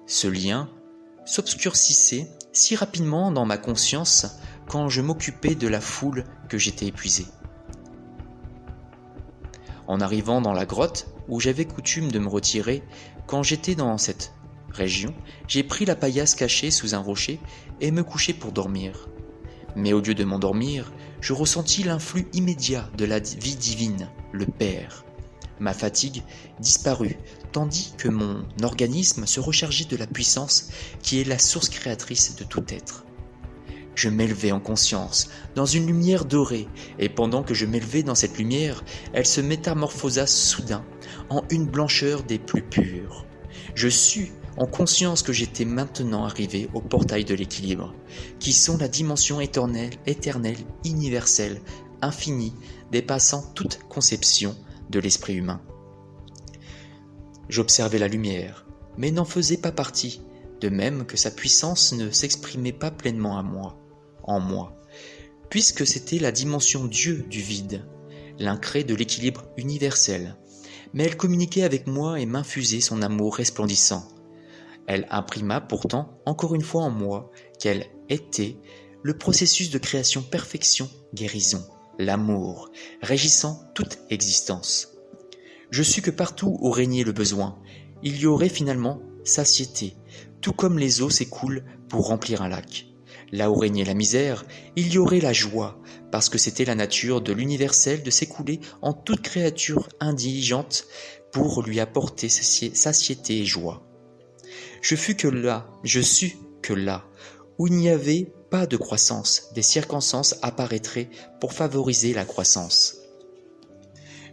Ce lien s'obscurcissait si rapidement dans ma conscience quand je m'occupais de la foule que j'étais épuisé. En arrivant dans la grotte où j'avais coutume de me retirer quand j'étais dans cette région, j'ai pris la paillasse cachée sous un rocher et me couchai pour dormir. Mais au lieu de m'endormir, je ressentis l'influx immédiat de la vie divine, le Père. Ma fatigue disparut, tandis que mon organisme se rechargeait de la puissance qui est la source créatrice de tout être. Je m'élevai en conscience, dans une lumière dorée, et pendant que je m'élevais dans cette lumière, elle se métamorphosa soudain en une blancheur des plus pures. Je sus en conscience que j'étais maintenant arrivé au portail de l'équilibre, qui sont la dimension éternelle, universelle, infinie, dépassant toute conception de l'esprit humain. J'observais la lumière, mais n'en faisais pas partie, de même que sa puissance ne s'exprimait pas pleinement en moi, puisque c'était la dimension Dieu du vide, l'incré de l'équilibre universel. Mais elle communiquait avec moi et m'infusait son amour resplendissant. Elle imprima pourtant encore une fois en moi qu'elle était le processus de création, perfection, guérison, l'amour, régissant toute existence. Je sus que partout où régnait le besoin, il y aurait finalement satiété, tout comme les eaux s'écoulent pour remplir un lac. Là où régnait la misère, il y aurait la joie, parce que c'était la nature de l'universel de s'écouler en toute créature indigente pour lui apporter satiété et joie. Je sus que là, où il n'y avait pas de croissance, des circonstances apparaîtraient pour favoriser la croissance.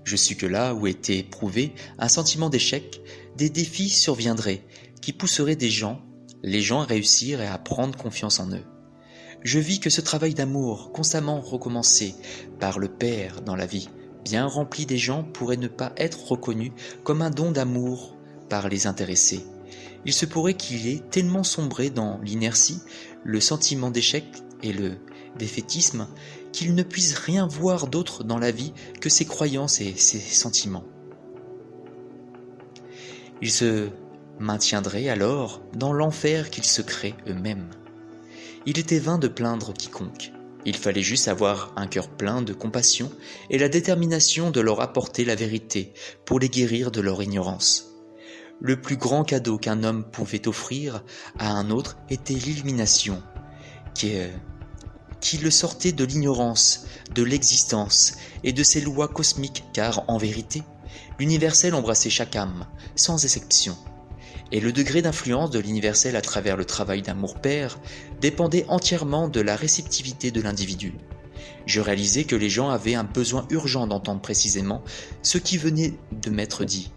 Je sus que là où était éprouvé un sentiment d'échec, des défis surviendraient qui pousseraient les gens à réussir et à prendre confiance en eux. Je vis que ce travail d'amour constamment recommencé par le Père dans la vie, bien rempli des gens, pourrait ne pas être reconnu comme un don d'amour par les intéressés. Il se pourrait qu'il ait tellement sombré dans l'inertie, le sentiment d'échec et le défaitisme qu'il ne puisse rien voir d'autre dans la vie que ses croyances et ses sentiments. Ils se maintiendraient alors dans l'enfer qu'ils se créent eux-mêmes. Il était vain de plaindre quiconque. Il fallait juste avoir un cœur plein de compassion et la détermination de leur apporter la vérité pour les guérir de leur ignorance. Le plus grand cadeau qu'un homme pouvait offrir à un autre était l'illumination, qui le sortait de l'ignorance, de l'existence et de ses lois cosmiques, car en vérité, l'universel embrassait chaque âme, sans exception. Et le degré d'influence de l'universel à travers le travail d'amour-père dépendait entièrement de la réceptivité de l'individu. Je réalisais que les gens avaient un besoin urgent d'entendre précisément ce qui venait de m'être dit.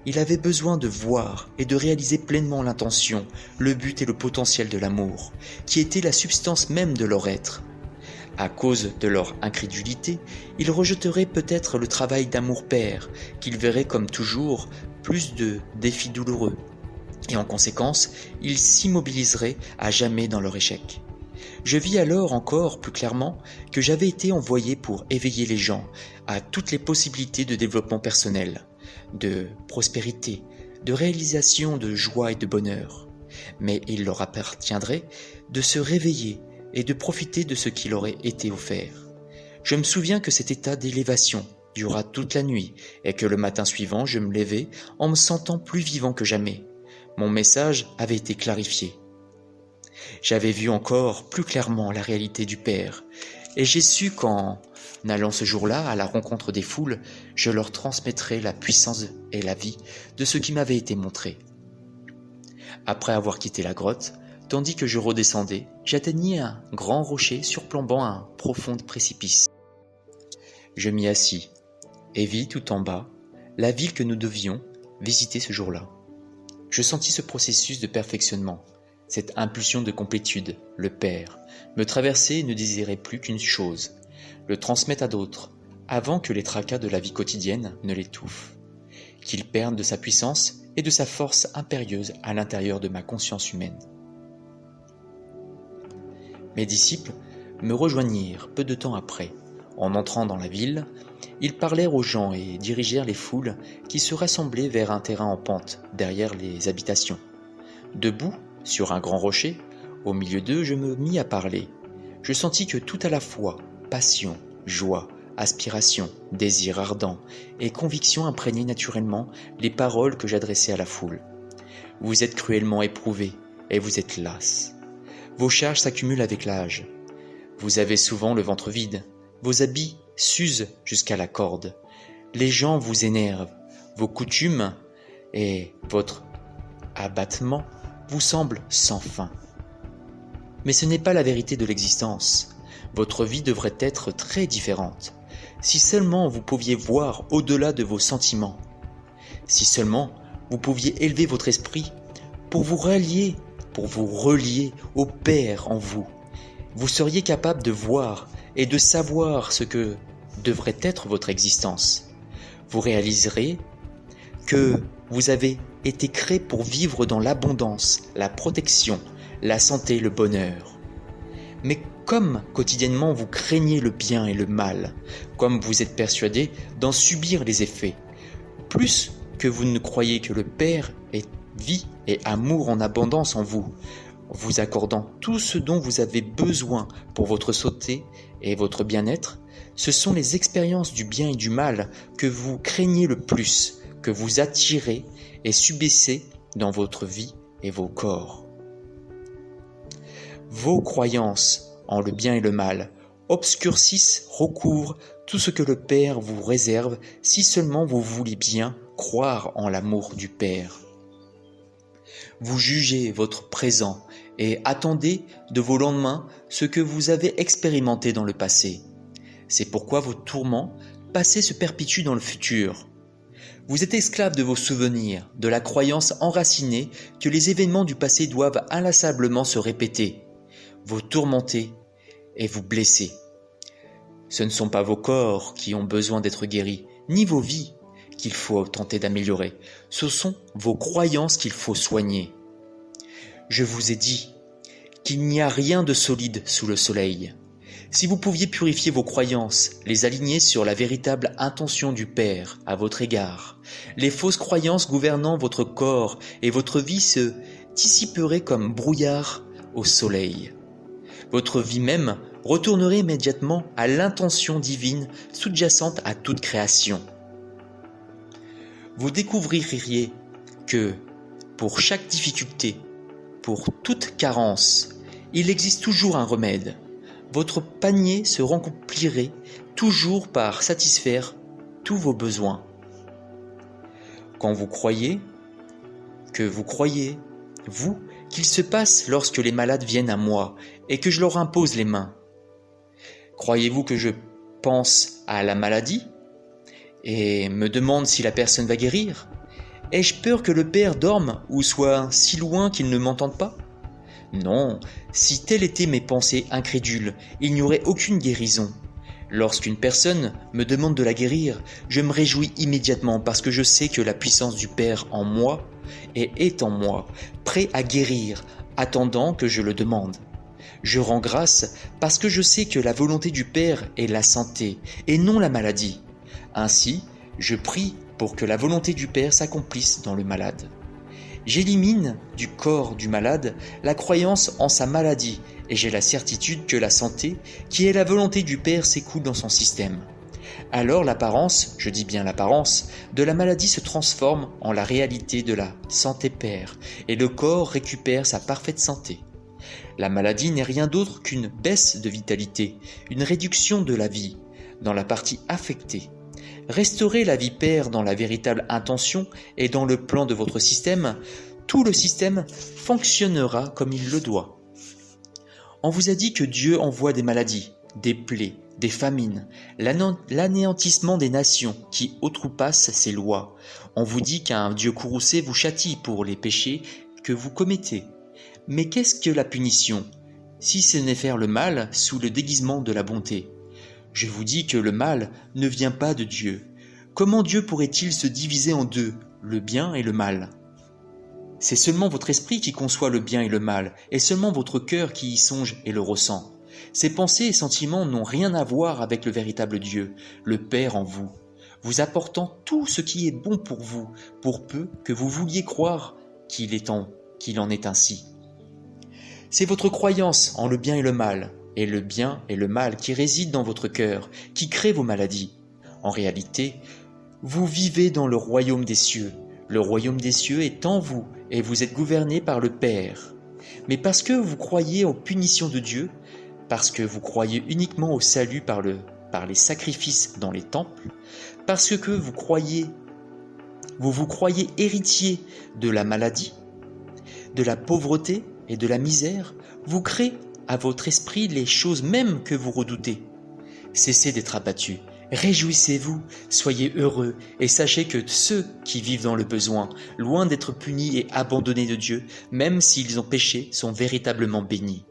Ils avaient besoin de voir et de réaliser pleinement l'intention, le but et le potentiel de l'amour, qui était la substance même de leur être. À cause de leur incrédulité, ils rejeteraient peut-être le travail d'amour-père, qu'ils verraient comme toujours plus de défis douloureux. Et en conséquence, ils s'immobiliseraient à jamais dans leur échec. Je vis alors encore plus clairement que j'avais été envoyé pour éveiller les gens à toutes les possibilités de développement personnel, de prospérité, de réalisation de joie et de bonheur. Mais il leur appartiendrait de se réveiller et de profiter de ce qui leur aurait été offert. Je me souviens que cet état d'élévation dura toute la nuit et que le matin suivant je me levai en me sentant plus vivant que jamais. Mon message avait été clarifié. J'avais vu encore plus clairement la réalité du Père, et j'ai su qu'en allant ce jour-là à la rencontre des foules, je leur transmettrais la puissance et la vie de ce qui m'avait été montré. Après avoir quitté la grotte, tandis que je redescendais, j'atteignis un grand rocher surplombant un profond précipice. Je m'y assis et vis tout en bas la ville que nous devions visiter ce jour-là. Je sentis ce processus de perfectionnement, cette impulsion de complétude, le Père, me traverser et ne désirait plus qu'une chose, le transmettre à d'autres, avant que les tracas de la vie quotidienne ne l'étouffent, qu'il perde de sa puissance et de sa force impérieuse à l'intérieur de ma conscience humaine. Mes disciples me rejoignirent peu de temps après. En entrant dans la ville, ils parlèrent aux gens et dirigèrent les foules qui se rassemblaient vers un terrain en pente, derrière les habitations. Debout, sur un grand rocher, au milieu d'eux, je me mis à parler. Je sentis que tout à la fois, passion, joie, aspiration, désir ardent et conviction imprégnaient naturellement les paroles que j'adressais à la foule. Vous êtes cruellement éprouvés et vous êtes las. Vos charges s'accumulent avec l'âge. Vous avez souvent le ventre vide, Vos habits s'usent jusqu'à la corde. Les gens vous énervent. Vos coutumes et votre abattement vous semblent sans fin. Mais ce n'est pas la vérité de l'existence. Votre vie devrait être très différente. Si seulement vous pouviez voir au-delà de vos sentiments. Si seulement vous pouviez élever votre esprit pour vous relier au Père en vous. Vous seriez capable de voir et de savoir ce que devrait être votre existence. Vous réaliserez que vous avez été créé pour vivre dans l'abondance, la protection, la santé, le bonheur. Mais comme quotidiennement vous craignez le bien et le mal, comme vous êtes persuadé d'en subir les effets, plus que vous ne croyez que le Père est vie et amour en abondance en vous, vous accordant tout ce dont vous avez besoin pour votre santé et votre bien-être, ce sont les expériences du bien et du mal que vous craignez le plus, que vous attirez et subissez dans votre vie et vos corps. Vos croyances en le bien et le mal obscurcissent, recouvrent tout ce que le Père vous réserve si seulement vous voulez bien croire en l'amour du Père. Vous jugez votre présent et attendez de vos lendemains ce que vous avez expérimenté dans le passé. C'est pourquoi vos tourments passés se perpétuent dans le futur. Vous êtes esclave de vos souvenirs, de la croyance enracinée que les événements du passé doivent inlassablement se répéter. Vous tourmentez et vous blessez. Ce ne sont pas vos corps qui ont besoin d'être guéris, ni vos vies qu'il faut tenter d'améliorer. Ce sont vos croyances qu'il faut soigner. Je vous ai dit qu'il n'y a rien de solide sous le soleil. Si vous pouviez purifier vos croyances, les aligner sur la véritable intention du Père à votre égard, les fausses croyances gouvernant votre corps et votre vie se dissiperaient comme brouillard au soleil. Votre vie même retournerait immédiatement à l'intention divine sous-jacente à toute création. Vous découvririez que, pour chaque difficulté, pour toute carence, il existe toujours un remède. Votre panier se remplirait toujours par satisfaire tous vos besoins. Quand vous croyez, vous, qu'il se passe lorsque les malades viennent à moi et que je leur impose les mains. Croyez-vous que je pense à la maladie et me demande si la personne va guérir? Ai-je peur que le Père dorme ou soit si loin qu'il ne m'entende pas? Non, si telles étaient mes pensées incrédules, il n'y aurait aucune guérison. Lorsqu'une personne me demande de la guérir, je me réjouis immédiatement parce que je sais que la puissance du Père en moi est en moi, prêt à guérir, attendant que je le demande. Je rends grâce parce que je sais que la volonté du Père est la santé et non la maladie. Ainsi, je prie pour que la volonté du Père s'accomplisse dans le malade. J'élimine du corps du malade la croyance en sa maladie et j'ai la certitude que la santé, qui est la volonté du Père, s'écoule dans son système. Alors l'apparence, je dis bien l'apparence, de la maladie se transforme en la réalité de la santé Père et le corps récupère sa parfaite santé. La maladie n'est rien d'autre qu'une baisse de vitalité, une réduction de la vie dans la partie affectée. Restaurez la vie Père dans la véritable intention et dans le plan de votre système, tout le système fonctionnera comme il le doit. On vous a dit que Dieu envoie des maladies, des plaies, des famines, l'anéantissement des nations qui outrepassent ses lois. On vous dit qu'un Dieu courroucé vous châtie pour les péchés que vous commettez. Mais qu'est-ce que la punition, si ce n'est faire le mal sous le déguisement de la bonté? Je vous dis que le mal ne vient pas de Dieu. Comment Dieu pourrait-il se diviser en deux, le bien et le mal? C'est seulement votre esprit qui conçoit le bien et le mal, et seulement votre cœur qui y songe et le ressent. Ces pensées et sentiments n'ont rien à voir avec le véritable Dieu, le Père en vous, vous apportant tout ce qui est bon pour vous, pour peu que vous vouliez croire qu'il en est ainsi. C'est votre croyance en le bien et le mal qui résident dans votre cœur, qui crée vos maladies. En réalité, vous vivez dans le royaume des cieux. Le royaume des cieux est en vous et vous êtes gouverné par le Père. Mais parce que vous croyez aux punitions de Dieu, parce que vous croyez uniquement au salut par le par les sacrifices dans les temples, parce que vous vous croyez héritier de la maladie, de la pauvreté et de la misère, vous créez à votre esprit les choses mêmes que vous redoutez. Cessez d'être abattus, réjouissez-vous, soyez heureux et sachez que ceux qui vivent dans le besoin, loin d'être punis et abandonnés de Dieu, même s'ils ont péché, sont véritablement bénis.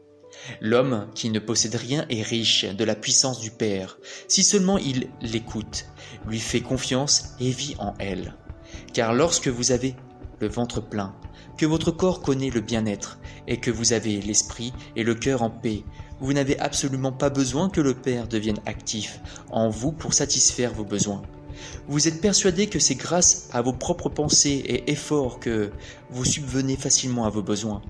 L'homme qui ne possède rien est riche de la puissance du Père, si seulement il l'écoute, lui fait confiance et vit en elle. Car lorsque vous avez le ventre plein, que votre corps connaît le bien-être et que vous avez l'esprit et le cœur en paix, vous n'avez absolument pas besoin que le Père devienne actif en vous pour satisfaire vos besoins. Vous êtes persuadé que c'est grâce à vos propres pensées et efforts que vous subvenez facilement à vos besoins.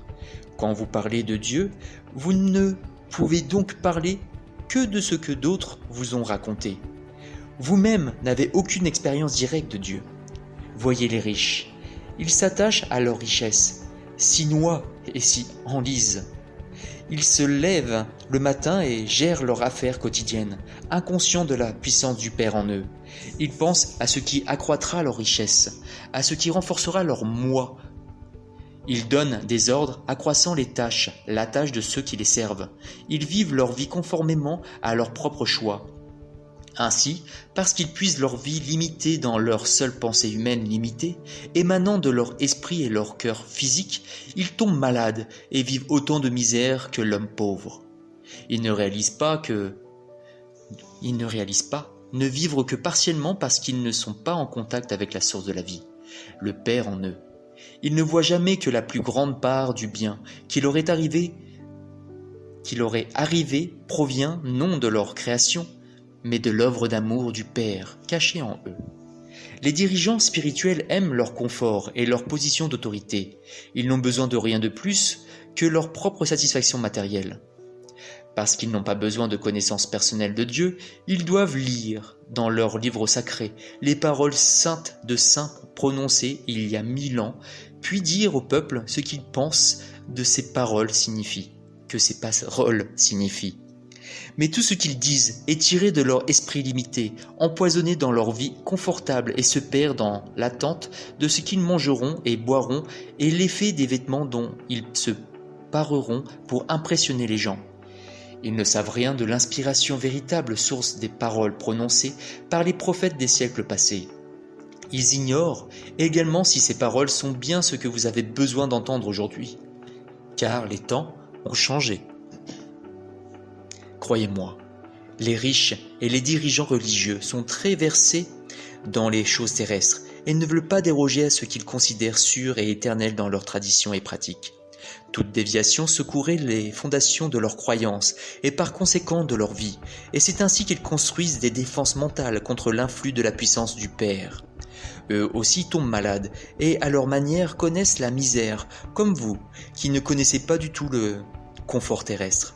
Quand vous parlez de Dieu, vous ne pouvez donc parler que de ce que d'autres vous ont raconté. Vous-même n'avez aucune expérience directe de Dieu. Voyez les riches. Ils s'attachent à leur richesse, s'y noient et s'y enlisent. Ils se lèvent le matin et gèrent leurs affaires quotidiennes, inconscients de la puissance du Père en eux. Ils pensent à ce qui accroîtra leur richesse, à ce qui renforcera leur moi. Ils donnent des ordres accroissant la tâche de ceux qui les servent. Ils vivent leur vie conformément à leurs propres choix. Ainsi, parce qu'ils puisent leur vie limitée dans leur seule pensée humaine limitée, émanant de leur esprit et leur cœur physique, ils tombent malades et vivent autant de misère que l'homme pauvre. Ils ne réalisent pas, ne vivre que partiellement parce qu'ils ne sont pas en contact avec la source de la vie, le Père en eux. Ils ne voient jamais que la plus grande part du bien qui leur est arrivé provient non de leur création, mais de l'œuvre d'amour du Père cachée en eux. Les dirigeants spirituels aiment leur confort et leur position d'autorité. Ils n'ont besoin de rien de plus que leur propre satisfaction matérielle. Parce qu'ils n'ont pas besoin de connaissances personnelles de Dieu, ils doivent lire dans leurs livres sacrés les paroles saintes de saints prononcées il y a 1000 ans, puis dire au peuple ce qu'ils pensent de ces paroles signifient. Mais tout ce qu'ils disent est tiré de leur esprit limité, empoisonné dans leur vie confortable et se perd dans l'attente de ce qu'ils mangeront et boiront et l'effet des vêtements dont ils se pareront pour impressionner les gens. Ils ne savent rien de l'inspiration véritable source des paroles prononcées par les prophètes des siècles passés. Ils ignorent également si ces paroles sont bien ce que vous avez besoin d'entendre aujourd'hui, car les temps ont changé. Croyez-moi, les riches et les dirigeants religieux sont très versés dans les choses terrestres et ne veulent pas déroger à ce qu'ils considèrent sûr et éternel dans leurs traditions et pratiques. Toute déviation secourait les fondations de leurs croyances et par conséquent de leur vie, et c'est ainsi qu'ils construisent des défenses mentales contre l'influx de la puissance du Père. Eux aussi tombent malades et à leur manière connaissent la misère, comme vous, qui ne connaissez pas du tout le confort terrestre.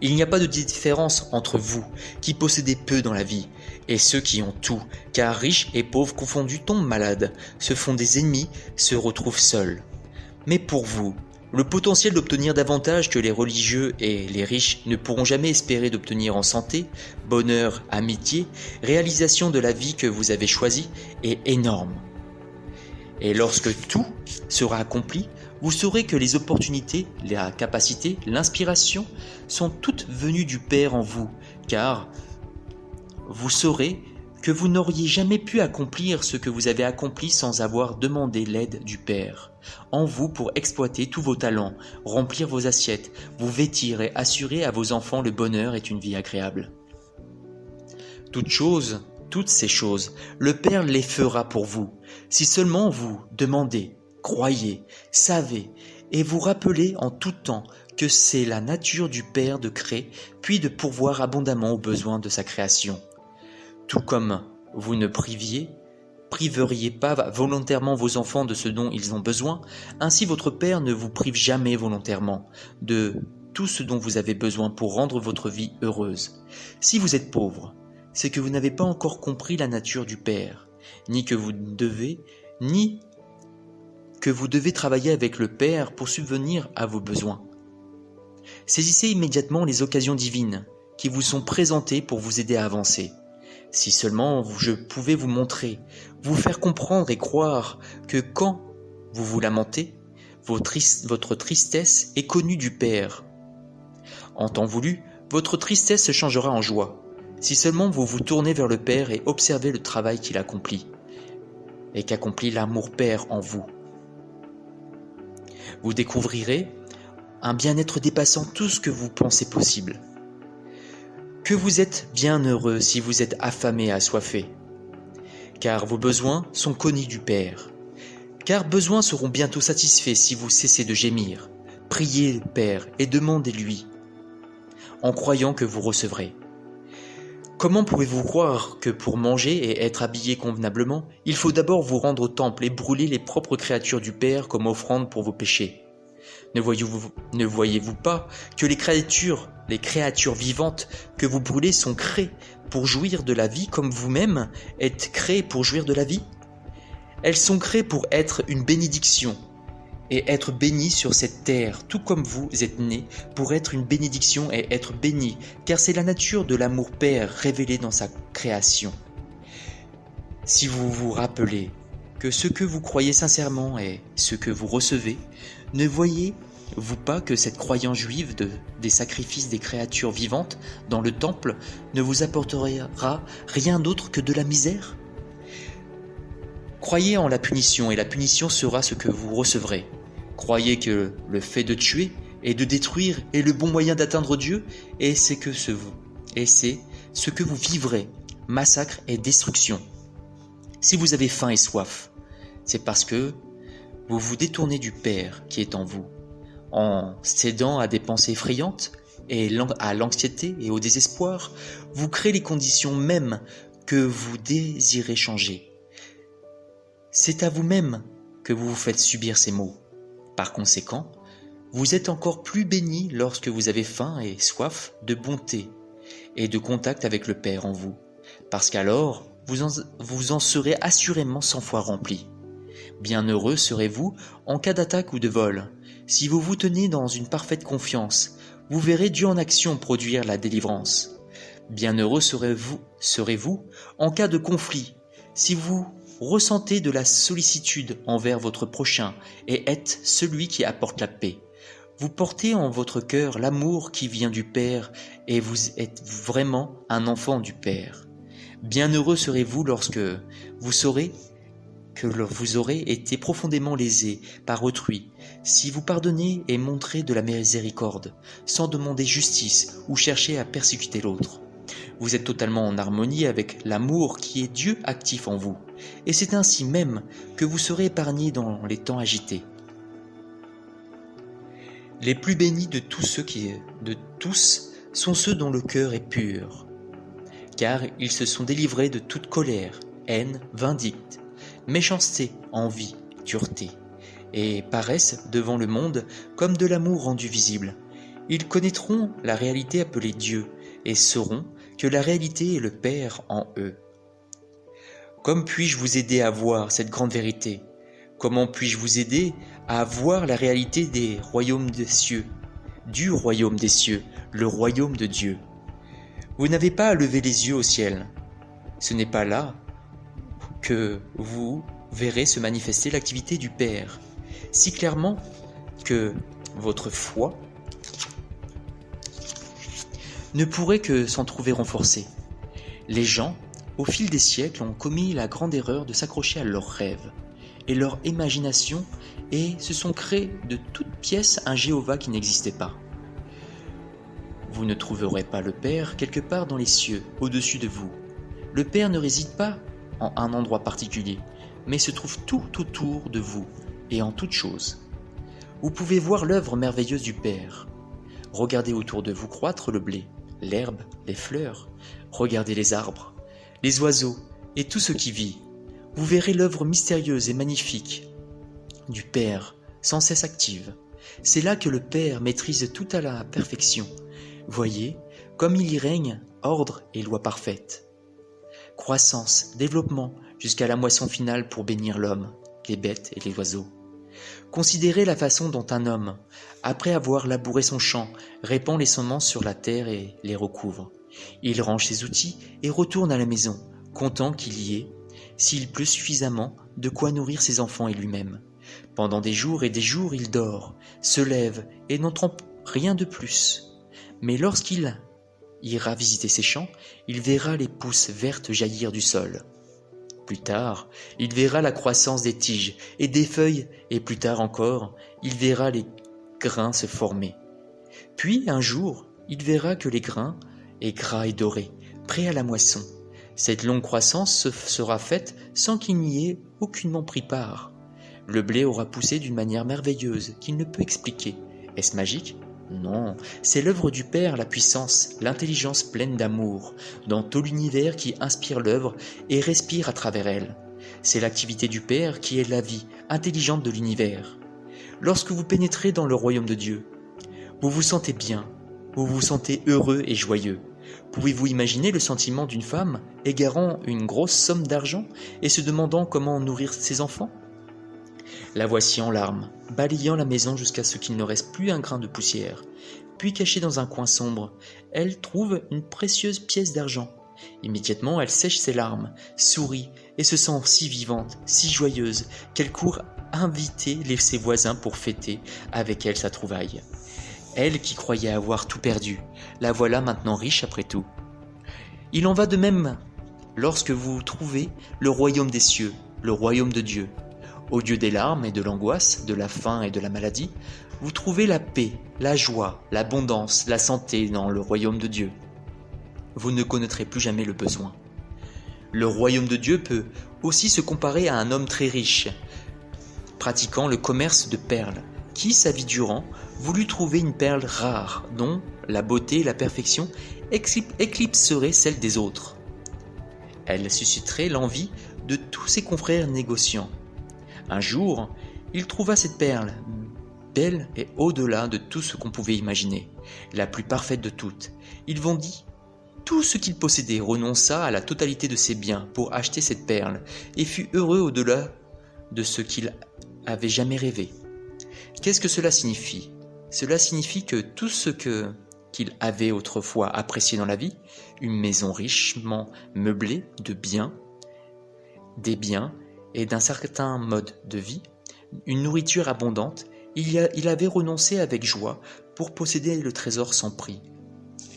Il n'y a pas de différence entre vous, qui possédez peu dans la vie, et ceux qui ont tout, car riches et pauvres confondus tombent malades, se font des ennemis, se retrouvent seuls. Mais pour vous, le potentiel d'obtenir davantage que les religieux et les riches ne pourront jamais espérer d'obtenir en santé, bonheur, amitié, réalisation de la vie que vous avez choisie est énorme. Et lorsque tout sera accompli, vous saurez que les opportunités, la capacité, l'inspiration sont toutes venues du Père en vous, car vous saurez que vous n'auriez jamais pu accomplir ce que vous avez accompli sans avoir demandé l'aide du Père en vous pour exploiter tous vos talents, remplir vos assiettes, vous vêtir et assurer à vos enfants le bonheur et une vie agréable. Toutes ces choses, le Père les fera pour vous, si seulement vous demandez, croyez, savez et vous rappelez en tout temps que c'est la nature du Père de créer puis de pourvoir abondamment aux besoins de sa création. Tout comme vous ne priveriez pas volontairement vos enfants de ce dont ils ont besoin, ainsi votre Père ne vous prive jamais volontairement de tout ce dont vous avez besoin pour rendre votre vie heureuse. Si vous êtes pauvre, c'est que vous n'avez pas encore compris la nature du Père, ni que vous devez travailler avec le Père pour subvenir à vos besoins. Saisissez immédiatement les occasions divines qui vous sont présentés pour vous aider à avancer. Si seulement je pouvais vous montrer, vous faire comprendre et croire que quand vous vous lamentez, votre tristesse est connue du Père. En temps voulu, votre tristesse se changera en joie, si seulement vous vous tournez vers le Père et observez le travail qu'il accomplit, et qu'accomplit l'amour Père en vous. Vous découvrirez un bien-être dépassant tout ce que vous pensez possible. Que vous êtes bien heureux si vous êtes affamé et assoiffé, car vos besoins sont connus du Père. Car besoins seront bientôt satisfaits si vous cessez de gémir. Priez le Père et demandez-lui, en croyant que vous recevrez. Comment pouvez-vous croire que pour manger et être habillé convenablement, il faut d'abord vous rendre au temple et brûler les propres créatures du Père comme offrande pour vos péchés ? Ne voyez-vous pas que les créatures vivantes que vous brûlez sont créées pour jouir de la vie comme vous-même êtes créés pour jouir de la vie ? Elles sont créées pour être une bénédiction et être bénies sur cette terre, tout comme vous êtes nés pour être une bénédiction et être bénis, car c'est la nature de l'amour Père révélée dans sa création. Si vous vous rappelez que ce que vous croyez sincèrement est ce que vous recevez, ne voyez-vous pas que cette croyance juive des sacrifices des créatures vivantes dans le temple ne vous apportera rien d'autre que de la misère ? Croyez en la punition et la punition sera ce que vous recevrez. Croyez que le fait de tuer et de détruire est le bon moyen d'atteindre Dieu et c'est ce que vous vivrez, massacre et destruction. Si vous avez faim et soif, c'est parce que vous vous détournez du Père qui est en vous, en cédant à des pensées effrayantes et à l'anxiété et au désespoir, vous créez les conditions mêmes que vous désirez changer. C'est à vous-même que vous vous faites subir ces maux. Par conséquent, vous êtes encore plus béni lorsque vous avez faim et soif de bonté et de contact avec le Père en vous, parce qu'alors vous en serez assurément 100 fois rempli. Bienheureux serez-vous en cas d'attaque ou de vol. Si vous vous tenez dans une parfaite confiance, vous verrez Dieu en action produire la délivrance. Bienheureux serez-vous en cas de conflit, si vous ressentez de la sollicitude envers votre prochain et êtes celui qui apporte la paix. Vous portez en votre cœur l'amour qui vient du Père et vous êtes vraiment un enfant du Père. Bienheureux serez-vous lorsque vous saurez que vous aurez été profondément lésé par autrui, si vous pardonnez et montrez de la miséricorde, sans demander justice ou chercher à persécuter l'autre. Vous êtes totalement en harmonie avec l'amour qui est Dieu actif en vous, et c'est ainsi même que vous serez épargnés dans les temps agités. Les plus bénis de tous sont ceux dont le cœur est pur, car ils se sont délivrés de toute colère, haine, vindicte, méchanceté, envie, dureté, et paraissent devant le monde comme de l'amour rendu visible. Ils connaîtront la réalité appelée Dieu, et sauront que la réalité est le Père en eux. Comme puis-je vous aider à voir cette grande vérité ? Comment puis-je vous aider à voir la réalité des royaumes des cieux, du royaume des cieux, le royaume de Dieu ? Vous n'avez pas à lever les yeux au ciel. Ce n'est pas là que vous verrez se manifester l'activité du Père, si clairement que votre foi ne pourrait que s'en trouver renforcée. Les gens, au fil des siècles, ont commis la grande erreur de s'accrocher à leurs rêves et leur imagination et se sont créés de toutes pièces un Jéhovah qui n'existait pas. Vous ne trouverez pas le Père quelque part dans les cieux, au-dessus de vous. Le Père ne réside pas en un endroit particulier, mais se trouve tout autour de vous et en toutes choses. Vous pouvez voir l'œuvre merveilleuse du Père. Regardez autour de vous croître le blé, l'herbe, les fleurs. Regardez les arbres, les oiseaux et tout ce qui vit. Vous verrez l'œuvre mystérieuse et magnifique du Père, sans cesse active. C'est là que le Père maîtrise tout à la perfection. Voyez, comme il y règne ordre et loi parfaite. Croissance, développement, jusqu'à la moisson finale pour bénir l'homme, les bêtes et les oiseaux. Considérez la façon dont un homme, après avoir labouré son champ, répand les semences sur la terre et les recouvre. Il range ses outils et retourne à la maison, content qu'il y ait, s'il pleut suffisamment, de quoi nourrir ses enfants et lui-même. Pendant des jours et des jours, il dort, se lève et n'entend rien de plus. Mais lorsqu'il ira visiter ses champs, il verra les pousses vertes jaillir du sol. Plus tard, il verra la croissance des tiges et des feuilles, et plus tard encore, il verra les grains se former. Puis, un jour, il verra que les grains est gras et doré, prêt à la moisson. Cette longue croissance se sera faite sans qu'il n'y ait aucunement pris part. Le blé aura poussé d'une manière merveilleuse qu'il ne peut expliquer. Est-ce magique ? Non, c'est l'œuvre du Père, la puissance, l'intelligence pleine d'amour, dans tout l'univers qui inspire l'œuvre et respire à travers elle. C'est l'activité du Père qui est la vie intelligente de l'univers. Lorsque vous pénétrez dans le royaume de Dieu, vous vous sentez bien, vous vous sentez heureux et joyeux. Pouvez-vous imaginer le sentiment d'une femme égarant une grosse somme d'argent et se demandant comment nourrir ses enfants ? La voici en larmes, balayant la maison jusqu'à ce qu'il ne reste plus un grain de poussière. Puis, cachée dans un coin sombre, elle trouve une précieuse pièce d'argent. Immédiatement, elle sèche ses larmes, sourit et se sent si vivante, si joyeuse, qu'elle court inviter ses voisins pour fêter avec elle sa trouvaille. Elle qui croyait avoir tout perdu, la voilà maintenant riche après tout. Il en va de même lorsque vous trouvez le royaume des cieux, le royaume de Dieu. Au Dieu des larmes et de l'angoisse, de la faim et de la maladie, vous trouvez la paix, la joie, l'abondance, la santé dans le royaume de Dieu. Vous ne connaîtrez plus jamais le besoin. Le royaume de Dieu peut aussi se comparer à un homme très riche, pratiquant le commerce de perles, qui, sa vie durant, voulut trouver une perle rare, dont la beauté et la perfection éclipseraient celle des autres. Elle susciterait l'envie de tous ses confrères négociants. Un jour, il trouva cette perle, belle et au-delà de tout ce qu'on pouvait imaginer, la plus parfaite de toutes. Il vendit tout ce qu'il possédait, renonça à la totalité de ses biens pour acheter cette perle, et fut heureux au-delà de ce qu'il avait jamais rêvé. Qu'est-ce que cela signifie ? Cela signifie que tout ce qu'il avait autrefois apprécié dans la vie, une maison richement meublée de biens, des biens et d'un certain mode de vie, une nourriture abondante, il avait renoncé avec joie pour posséder le trésor sans prix,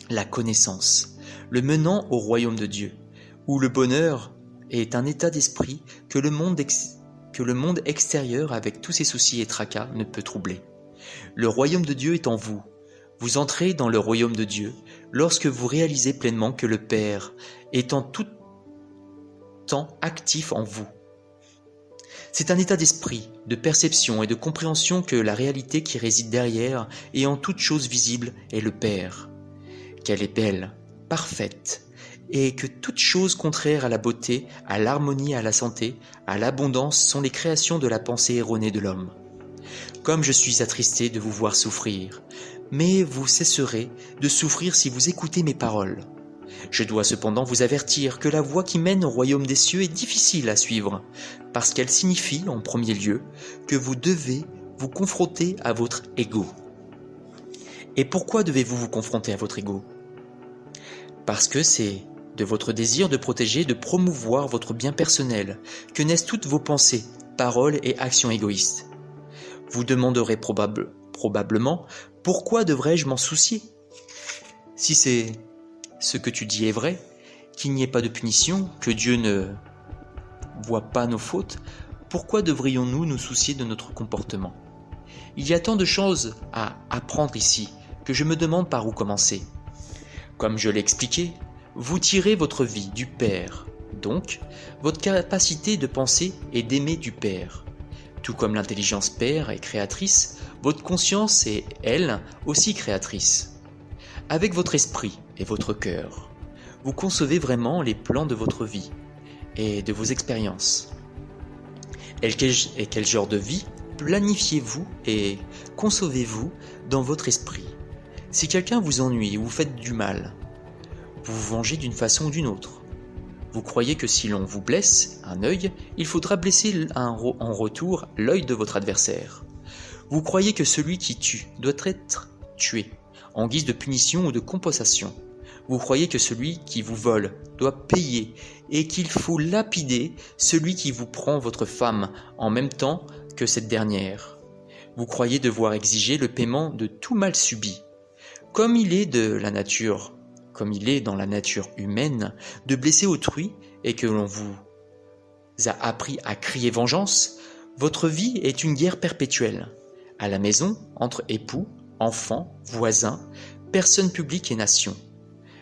la connaissance, le menant au royaume de Dieu, où le bonheur est un état d'esprit que le monde extérieur, avec tous ses soucis et tracas, ne peut troubler. Le royaume de Dieu est en vous. Vous entrez dans le royaume de Dieu lorsque vous réalisez pleinement que le Père est en tout temps actif en vous. C'est un état d'esprit, de perception et de compréhension que la réalité qui réside derrière et en toute chose visible est le Père. Qu'elle est belle, parfaite, et que toute chose contraire à la beauté, à l'harmonie, à la santé, à l'abondance sont les créations de la pensée erronée de l'homme. Comme je suis attristé de vous voir souffrir, mais vous cesserez de souffrir si vous écoutez mes paroles. Je dois cependant vous avertir que la voie qui mène au royaume des cieux est difficile à suivre, parce qu'elle signifie, en premier lieu, que vous devez vous confronter à votre ego. Et pourquoi devez-vous vous confronter à votre ego ? Parce que c'est de votre désir de protéger, de promouvoir votre bien personnel, que naissent toutes vos pensées, paroles et actions égoïstes. Vous demanderez probablement « Pourquoi devrais-je m'en soucier ?» Si c'est ce que tu dis est vrai, qu'il n'y ait pas de punition, que Dieu ne voit pas nos fautes, pourquoi devrions-nous nous soucier de notre comportement ? Il y a tant de choses à apprendre ici que je me demande par où commencer. Comme je l'ai expliqué, vous tirez votre vie du Père, donc votre capacité de penser et d'aimer du Père. Tout comme l'intelligence Père est créatrice, votre conscience est, elle, aussi créatrice. Avec votre esprit et votre cœur, vous concevez vraiment les plans de votre vie et de vos expériences. Et quel genre de vie planifiez-vous et concevez-vous dans votre esprit ? Si quelqu'un vous ennuie ou vous faites du mal, vous vous vengez d'une façon ou d'une autre. Vous croyez que si l'on vous blesse un œil, il faudra blesser en retour l'œil de votre adversaire. Vous croyez que celui qui tue doit être tué, en guise de punition ou de compensation. Vous croyez que celui qui vous vole doit payer et qu'il faut lapider celui qui vous prend votre femme en même temps que cette dernière. Vous croyez devoir exiger le paiement de tout mal subi. Comme il est dans la nature humaine de blesser autrui et que l'on vous a appris à crier vengeance, votre vie est une guerre perpétuelle. À la maison, entre époux, enfants, voisins, personnes publiques et nations.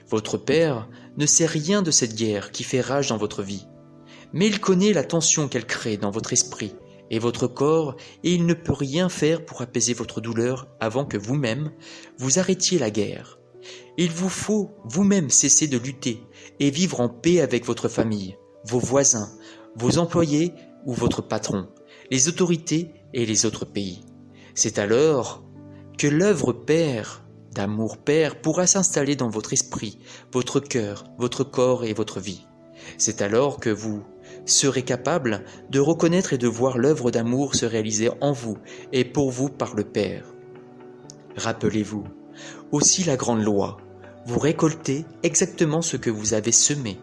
Votre père ne sait rien de cette guerre qui fait rage dans votre vie, mais il connaît la tension qu'elle crée dans votre esprit et votre corps, et il ne peut rien faire pour apaiser votre douleur avant que vous-même vous arrêtiez la guerre. Il vous faut vous-même cesser de lutter et vivre en paix avec votre famille, vos voisins, vos employés ou votre patron, les autorités et les autres pays. C'est alors que l'œuvre d'amour père pourra s'installer dans votre esprit, votre cœur, votre corps et votre vie. C'est alors que vous serez capable de reconnaître et de voir l'œuvre d'amour se réaliser en vous et pour vous par le Père. Rappelez-vous aussi la grande loi, vous récoltez exactement ce que vous avez semé.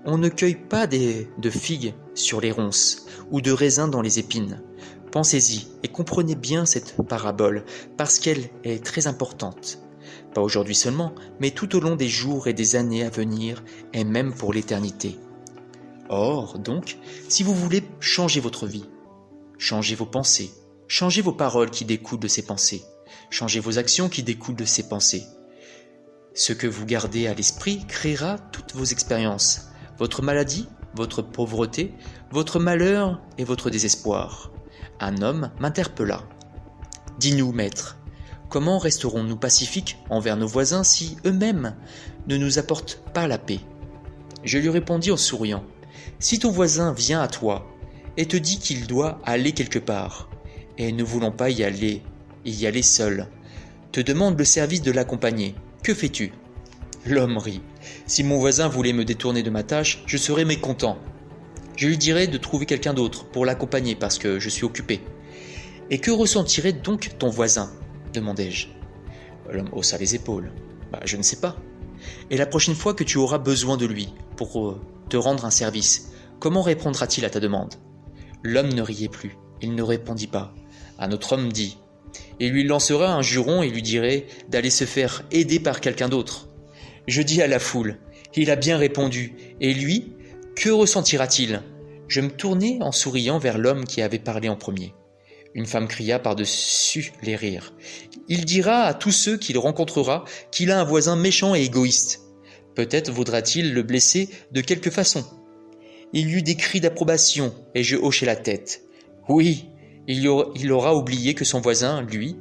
On ne cueille pas de figues sur les ronces ou de raisins dans les épines. Pensez-y et comprenez bien cette parabole parce qu'elle est très importante. Pas aujourd'hui seulement, mais tout au long des jours et des années à venir et même pour l'éternité. Or, donc, si vous voulez changer votre vie, changez vos pensées, changez vos paroles qui découlent de ces pensées, changez vos actions qui découlent de ces pensées. Ce que vous gardez à l'esprit créera toutes vos expériences, votre maladie, votre pauvreté, votre malheur et votre désespoir. Un homme m'interpella. « Dis-nous, maître, comment resterons-nous pacifiques envers nos voisins si eux-mêmes ne nous apportent pas la paix ?» Je lui répondis en souriant. « Si ton voisin vient à toi et te dit qu'il doit aller quelque part, et ne voulant pas y aller seul, te demande le service de l'accompagner, que fais-tu » L'homme rit. « Si mon voisin voulait me détourner de ma tâche, je serais mécontent. Je lui dirais de trouver quelqu'un d'autre pour l'accompagner parce que je suis occupé. »« Et que ressentirait donc ton voisin ?» demandai-je. L'homme haussa les épaules. « Je ne sais pas. Et la prochaine fois que tu auras besoin de lui pour te rendre un service, comment répondra-t-il à ta demande ?» L'homme ne riait plus, il ne répondit pas. Un autre homme dit « Il lui lancera un juron et lui dirait d'aller se faire aider par quelqu'un d'autre. » Je dis à la foule « Il a bien répondu, et lui, que ressentira-t-il » Je me tournai en souriant vers l'homme qui avait parlé en premier. Une femme cria par-dessus les rires. « Il dira à tous ceux qu'il rencontrera qu'il a un voisin méchant et égoïste. Peut-être voudra-t-il le blesser de quelque façon. » Il y eut des cris d'approbation et je hochai la tête. Oui, il aura oublié que son voisin, lui,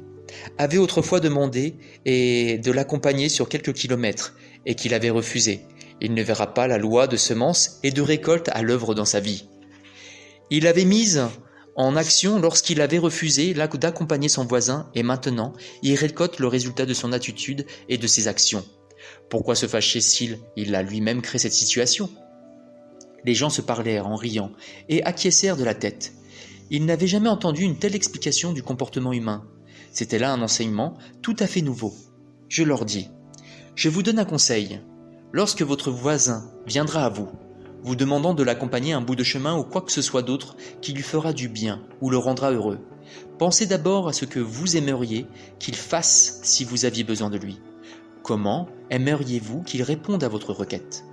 avait autrefois demandé de l'accompagner sur quelques kilomètres et qu'il avait refusé. Il ne verra pas la loi de semences et de récolte à l'œuvre dans sa vie. Il l'avait mise en action lorsqu'il avait refusé d'accompagner son voisin et maintenant il récolte le résultat de son attitude et de ses actions. Pourquoi se fâcher s'il a lui-même créé cette situation ? Les gens se parlèrent en riant et acquiescèrent de la tête. Ils n'avaient jamais entendu une telle explication du comportement humain. C'était là un enseignement tout à fait nouveau. Je leur dis « Je vous donne un conseil. Lorsque votre voisin viendra à vous, vous demandant de l'accompagner un bout de chemin ou quoi que ce soit d'autre qui lui fera du bien ou le rendra heureux, pensez d'abord à ce que vous aimeriez qu'il fasse si vous aviez besoin de lui. Comment aimeriez-vous qu'il réponde à votre requête ?»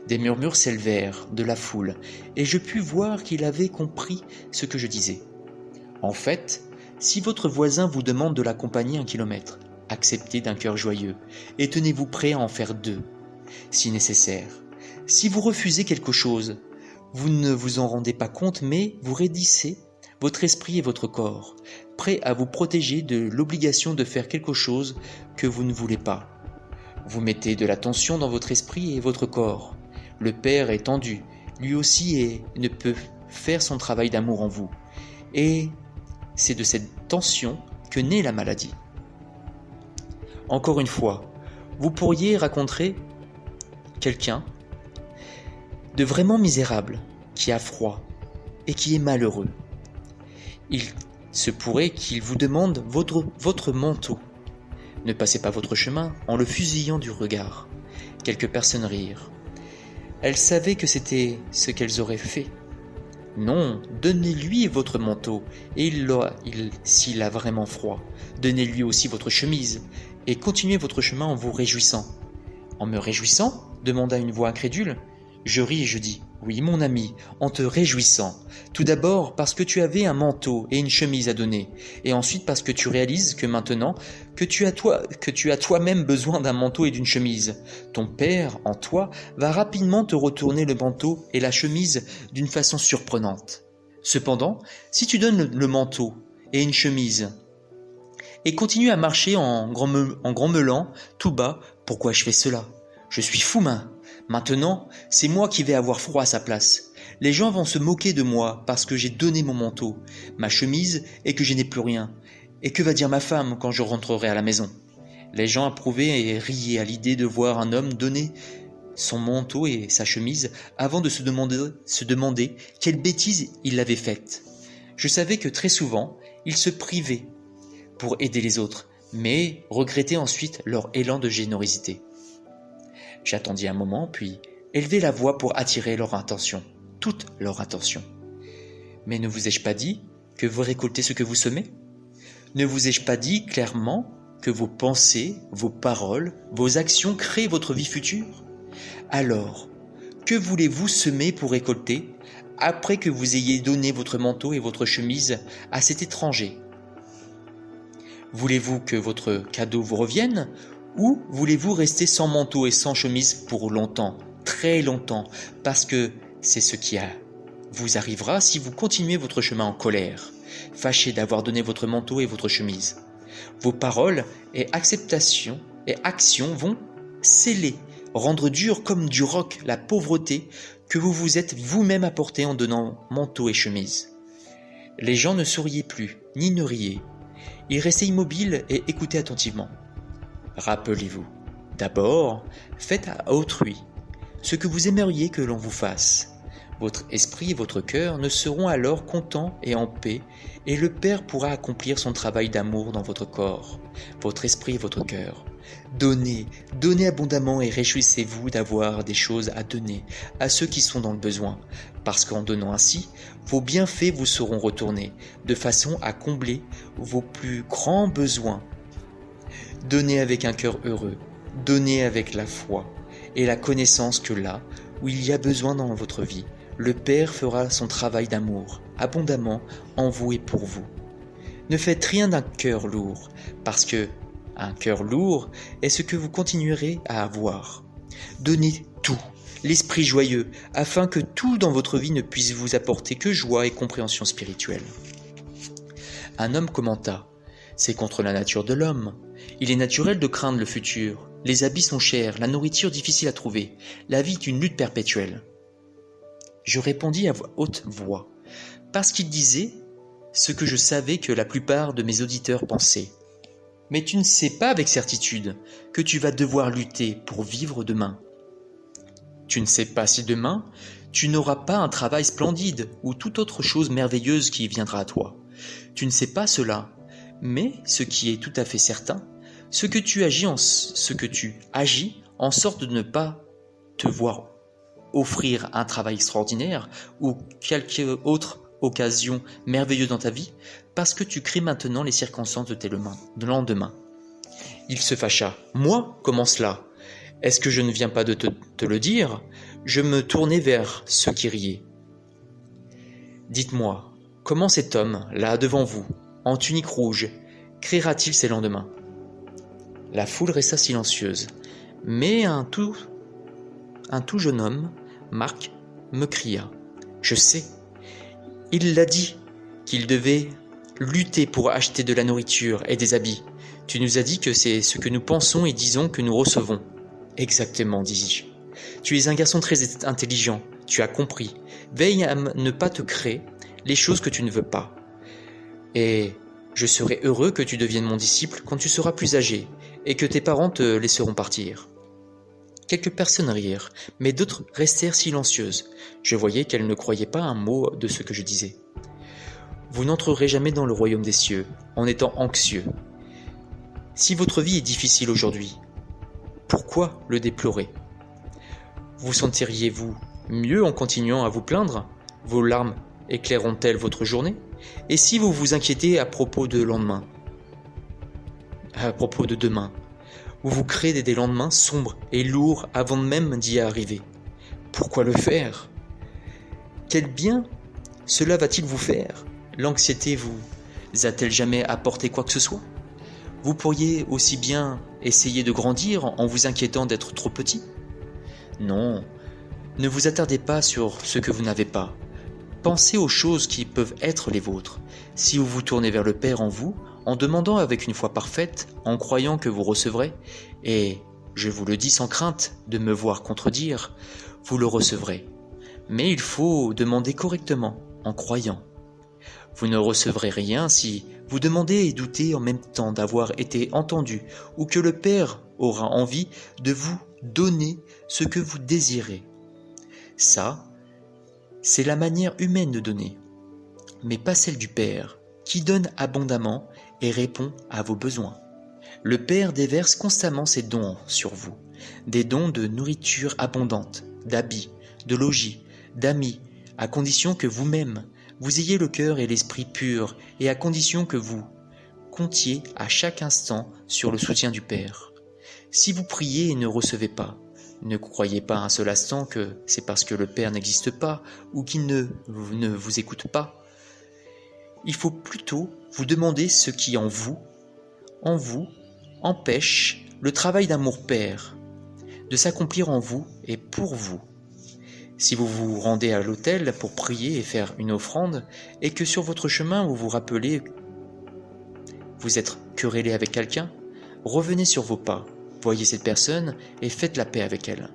Des murmures s'élevèrent de la foule, et je pus voir qu'il avait compris ce que je disais. En fait, si votre voisin vous demande de l'accompagner 1 kilomètre, acceptez d'un cœur joyeux, et tenez-vous prêt à en faire 2, si nécessaire. Si vous refusez quelque chose, vous ne vous en rendez pas compte, mais vous raidissez votre esprit et votre corps, prêts à vous protéger de l'obligation de faire quelque chose que vous ne voulez pas. Vous mettez de la tension dans votre esprit et votre corps. Le Père est tendu, lui aussi ne peut faire son travail d'amour en vous. Et c'est de cette tension que naît la maladie. Encore une fois, vous pourriez rencontrer quelqu'un de vraiment misérable, qui a froid et qui est malheureux. Il se pourrait qu'il vous demande votre manteau. Ne passez pas votre chemin en le fusillant du regard. Quelques personnes rirent. Elles savaient que c'était ce qu'elles auraient fait. Non, donnez-lui votre manteau, et s'il a vraiment froid, donnez-lui aussi votre chemise, et continuez votre chemin en vous réjouissant. En me réjouissant ? Demanda une voix incrédule. Je ris et je dis, oui mon ami, en te réjouissant. Tout d'abord parce que tu avais un manteau et une chemise à donner, et ensuite parce que tu réalises que maintenant que tu as toi-même besoin d'un manteau et d'une chemise, ton père, en toi, va rapidement te retourner le manteau et la chemise d'une façon surprenante. Cependant, si tu donnes le manteau et une chemise, et continues à marcher en grommelant tout bas, pourquoi je fais cela ? Je suis fou, Maintenant, c'est moi qui vais avoir froid à sa place. Les gens vont se moquer de moi parce que j'ai donné mon manteau, ma chemise et que je n'ai plus rien. Et que va dire ma femme quand je rentrerai à la maison ? Les gens approuvaient et riaient à l'idée de voir un homme donner son manteau et sa chemise avant de se demander quelle bêtise il avait faite. Je savais que très souvent, ils se privaient pour aider les autres, mais regrettaient ensuite leur élan de générosité. J'attendis un moment, puis élevai la voix pour attirer leur attention, toute leur attention. Mais ne vous ai-je pas dit que vous récoltez ce que vous semez ? Ne vous ai-je pas dit clairement que vos pensées, vos paroles, vos actions créent votre vie future ? Alors, que voulez-vous semer pour récolter après que vous ayez donné votre manteau et votre chemise à cet étranger ? Voulez-vous que votre cadeau vous revienne ? Ou voulez-vous rester sans manteau et sans chemise pour longtemps, très longtemps, parce que c'est ce qui vous arrivera si vous continuez votre chemin en colère, fâché d'avoir donné votre manteau et votre chemise. Vos paroles et acceptations et actions vont sceller, rendre dur comme du roc la pauvreté que vous vous êtes vous-même apportée en donnant manteau et chemise. Les gens ne souriaient plus, ni ne riaient. Ils restaient immobiles et écoutaient attentivement. Rappelez-vous, d'abord, faites à autrui ce que vous aimeriez que l'on vous fasse. Votre esprit et votre cœur ne seront alors contents et en paix, et le Père pourra accomplir son travail d'amour dans votre corps, votre esprit et votre cœur. Donnez, donnez abondamment et réjouissez-vous d'avoir des choses à donner à ceux qui sont dans le besoin, parce qu'en donnant ainsi, vos bienfaits vous seront retournés, de façon à combler vos plus grands besoins. Donnez avec un cœur heureux, donnez avec la foi et la connaissance que là où il y a besoin dans votre vie, le Père fera son travail d'amour, abondamment en vous et pour vous. Ne faites rien d'un cœur lourd, parce que un cœur lourd est ce que vous continuerez à avoir. Donnez tout, l'esprit joyeux, afin que tout dans votre vie ne puisse vous apporter que joie et compréhension spirituelle. Un homme commenta, c'est contre la nature de l'homme. Il est naturel de craindre le futur. Les habits sont chers, la nourriture difficile à trouver. La vie est une lutte perpétuelle. Je répondis à haute voix, parce qu'il disait ce que je savais que la plupart de mes auditeurs pensaient. Mais tu ne sais pas avec certitude que tu vas devoir lutter pour vivre demain. Tu ne sais pas si demain, tu n'auras pas un travail splendide ou toute autre chose merveilleuse qui viendra à toi. Tu ne sais pas cela, mais ce qui est tout à fait certain, ce que tu agis en sorte de ne pas te voir offrir un travail extraordinaire ou quelque autre occasion merveilleuse dans ta vie, parce que tu crées maintenant les circonstances de tes lendemains. Il se fâcha. Moi, comment cela ? Est-ce que je ne viens pas de te le dire ? Je me tournai vers ceux qui riaient. Dites-moi, comment cet homme, là devant vous, en tunique rouge, créera-t-il ses lendemains ? La foule resta silencieuse, mais un tout jeune homme, Marc, me cria. Je sais. Il l'a dit, qu'il devait lutter pour acheter de la nourriture et des habits. Tu nous as dit que c'est ce que nous pensons et disons que nous recevons. Exactement, dis-je. Tu es un garçon très intelligent, tu as compris. Veille à ne pas te créer les choses que tu ne veux pas. Et je serai heureux que tu deviennes mon disciple quand tu seras plus âgé et que tes parents te laisseront partir. Quelques personnes rirent, mais d'autres restèrent silencieuses. Je voyais qu'elles ne croyaient pas un mot de ce que je disais. Vous n'entrerez jamais dans le royaume des cieux en étant anxieux. Si votre vie est difficile aujourd'hui, pourquoi le déplorer? Vous sentiriez-vous mieux en continuant à vous plaindre? Vos larmes éclaireront-elles votre journée? Et si vous vous inquiétez à propos de lendemain, à propos de demain, vous vous créez des lendemains sombres et lourds avant même d'y arriver. Pourquoi le faire? Quel bien cela va-t-il vous faire? L'anxiété vous a-t-elle jamais apporté quoi que ce soit? Vous pourriez aussi bien essayer de grandir en vous inquiétant d'être trop petit. Non, ne vous attardez pas sur ce que vous n'avez pas. Pensez aux choses qui peuvent être les vôtres. Si vous vous tournez vers le Père en vous, en demandant avec une foi parfaite, en croyant que vous recevrez, et je vous le dis sans crainte de me voir contredire, vous le recevrez. Mais il faut demander correctement, en croyant. Vous ne recevrez rien si vous demandez et doutez en même temps d'avoir été entendu, ou que le Père aura envie de vous donner ce que vous désirez. Ça, c'est la manière humaine de donner, mais pas celle du Père, qui donne abondamment et répond à vos besoins. Le Père déverse constamment ses dons sur vous, des dons de nourriture abondante, d'habits, de logis, d'amis, à condition que vous-même, vous ayez le cœur et l'esprit purs, et à condition que vous comptiez à chaque instant sur le soutien du Père. Si vous priez et ne recevez pas, ne croyez pas un seul instant que c'est parce que le Père n'existe pas ou qu'il ne vous écoute pas. Il faut plutôt vous demander ce qui en vous, empêche le travail d'amour Père de s'accomplir en vous et pour vous. Si vous vous rendez à l'autel pour prier et faire une offrande, et que sur votre chemin vous vous rappelez vous êtes querellé avec quelqu'un, revenez sur vos pas, voyez cette personne et faites la paix avec elle.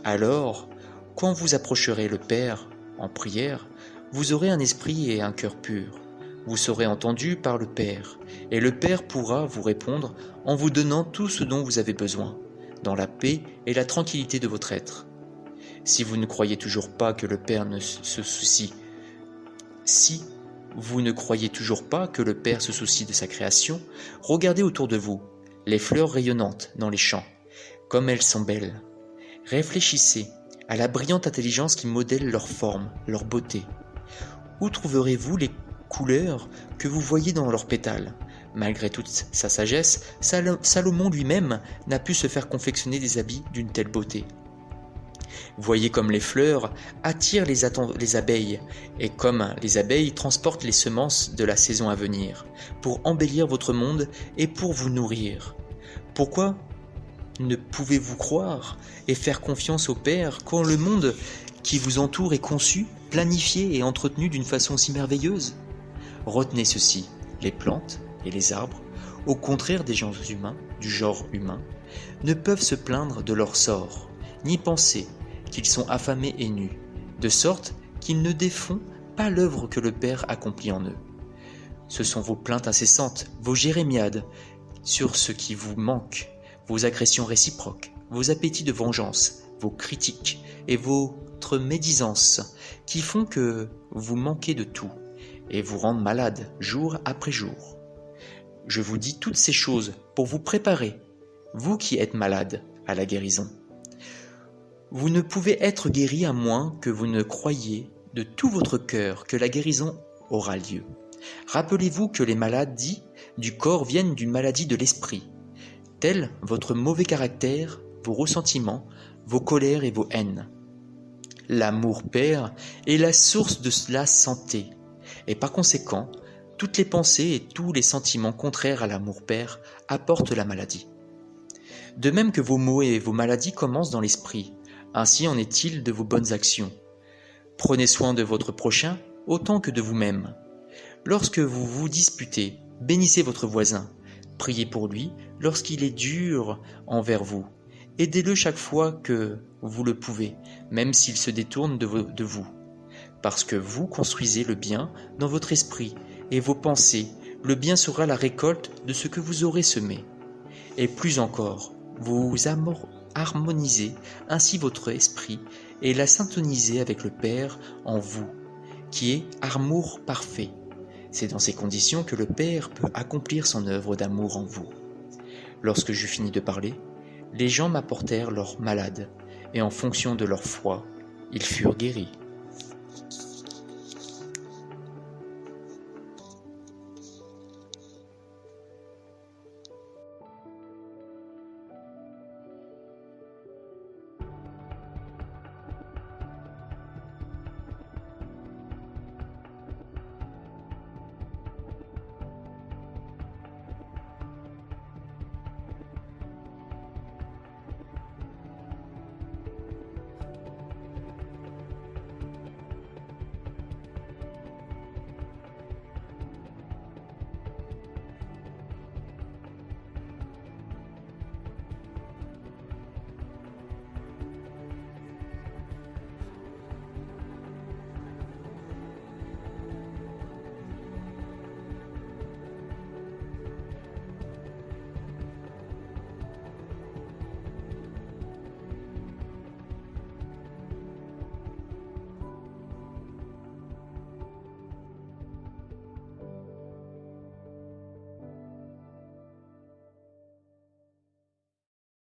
Alors, quand vous approcherez le Père en prière, vous aurez un esprit et un cœur pur. Vous serez entendu par le Père, et le Père pourra vous répondre en vous donnant tout ce dont vous avez besoin, dans la paix et la tranquillité de votre être. Si vous ne croyez toujours pas que le Père se soucie de sa création, regardez autour de vous, les fleurs rayonnantes dans les champs, comme elles sont belles. Réfléchissez à la brillante intelligence qui modèle leur forme, leur beauté. Où trouverez-vous les couleurs que vous voyez dans leurs pétales? Malgré toute sa sagesse, Salomon lui-même n'a pu se faire confectionner des habits d'une telle beauté. Voyez comme les fleurs attirent les abeilles, et comme les abeilles transportent les semences de la saison à venir, pour embellir votre monde et pour vous nourrir. Pourquoi ne pouvez-vous croire et faire confiance au Père quand le monde qui vous entoure est conçu, planifié et entretenu d'une façon si merveilleuse? Retenez ceci, les plantes et les arbres, au contraire des gens humains, du genre humain, ne peuvent se plaindre de leur sort, ni penser qu'ils sont affamés et nus, de sorte qu'ils ne défont pas l'œuvre que le Père accomplit en eux. Ce sont vos plaintes incessantes, vos jérémiades sur ce qui vous manque, vos agressions réciproques, vos appétits de vengeance, vos critiques et votre médisance qui font que vous manquez de tout et vous rendent malade jour après jour. Je vous dis toutes ces choses pour vous préparer, vous qui êtes malade, à la guérison. Vous ne pouvez être guéri à moins que vous ne croyiez de tout votre cœur que la guérison aura lieu. Rappelez-vous que les maladies du corps viennent d'une maladie de l'esprit, tels votre mauvais caractère, vos ressentiments, vos colères et vos haines. L'amour Père est la source de la santé, et par conséquent, toutes les pensées et tous les sentiments contraires à l'amour Père apportent la maladie. De même que vos maux et vos maladies commencent dans l'esprit, ainsi en est-il de vos bonnes actions. Prenez soin de votre prochain autant que de vous-même. Lorsque vous vous disputez, bénissez votre voisin, priez pour lui lorsqu'il est dur envers vous. Aidez-le chaque fois que vous le pouvez, même s'il se détourne de vous. Parce que vous construisez le bien dans votre esprit et vos pensées, le bien sera la récolte de ce que vous aurez semé. Et plus encore, vous harmoniser ainsi votre esprit et la syntoniser avec le Père en vous, qui est amour parfait. C'est dans ces conditions que le Père peut accomplir son œuvre d'amour en vous. Lorsque j'eus fini de parler, les gens m'apportèrent leurs malades, et en fonction de leur foi, ils furent guéris.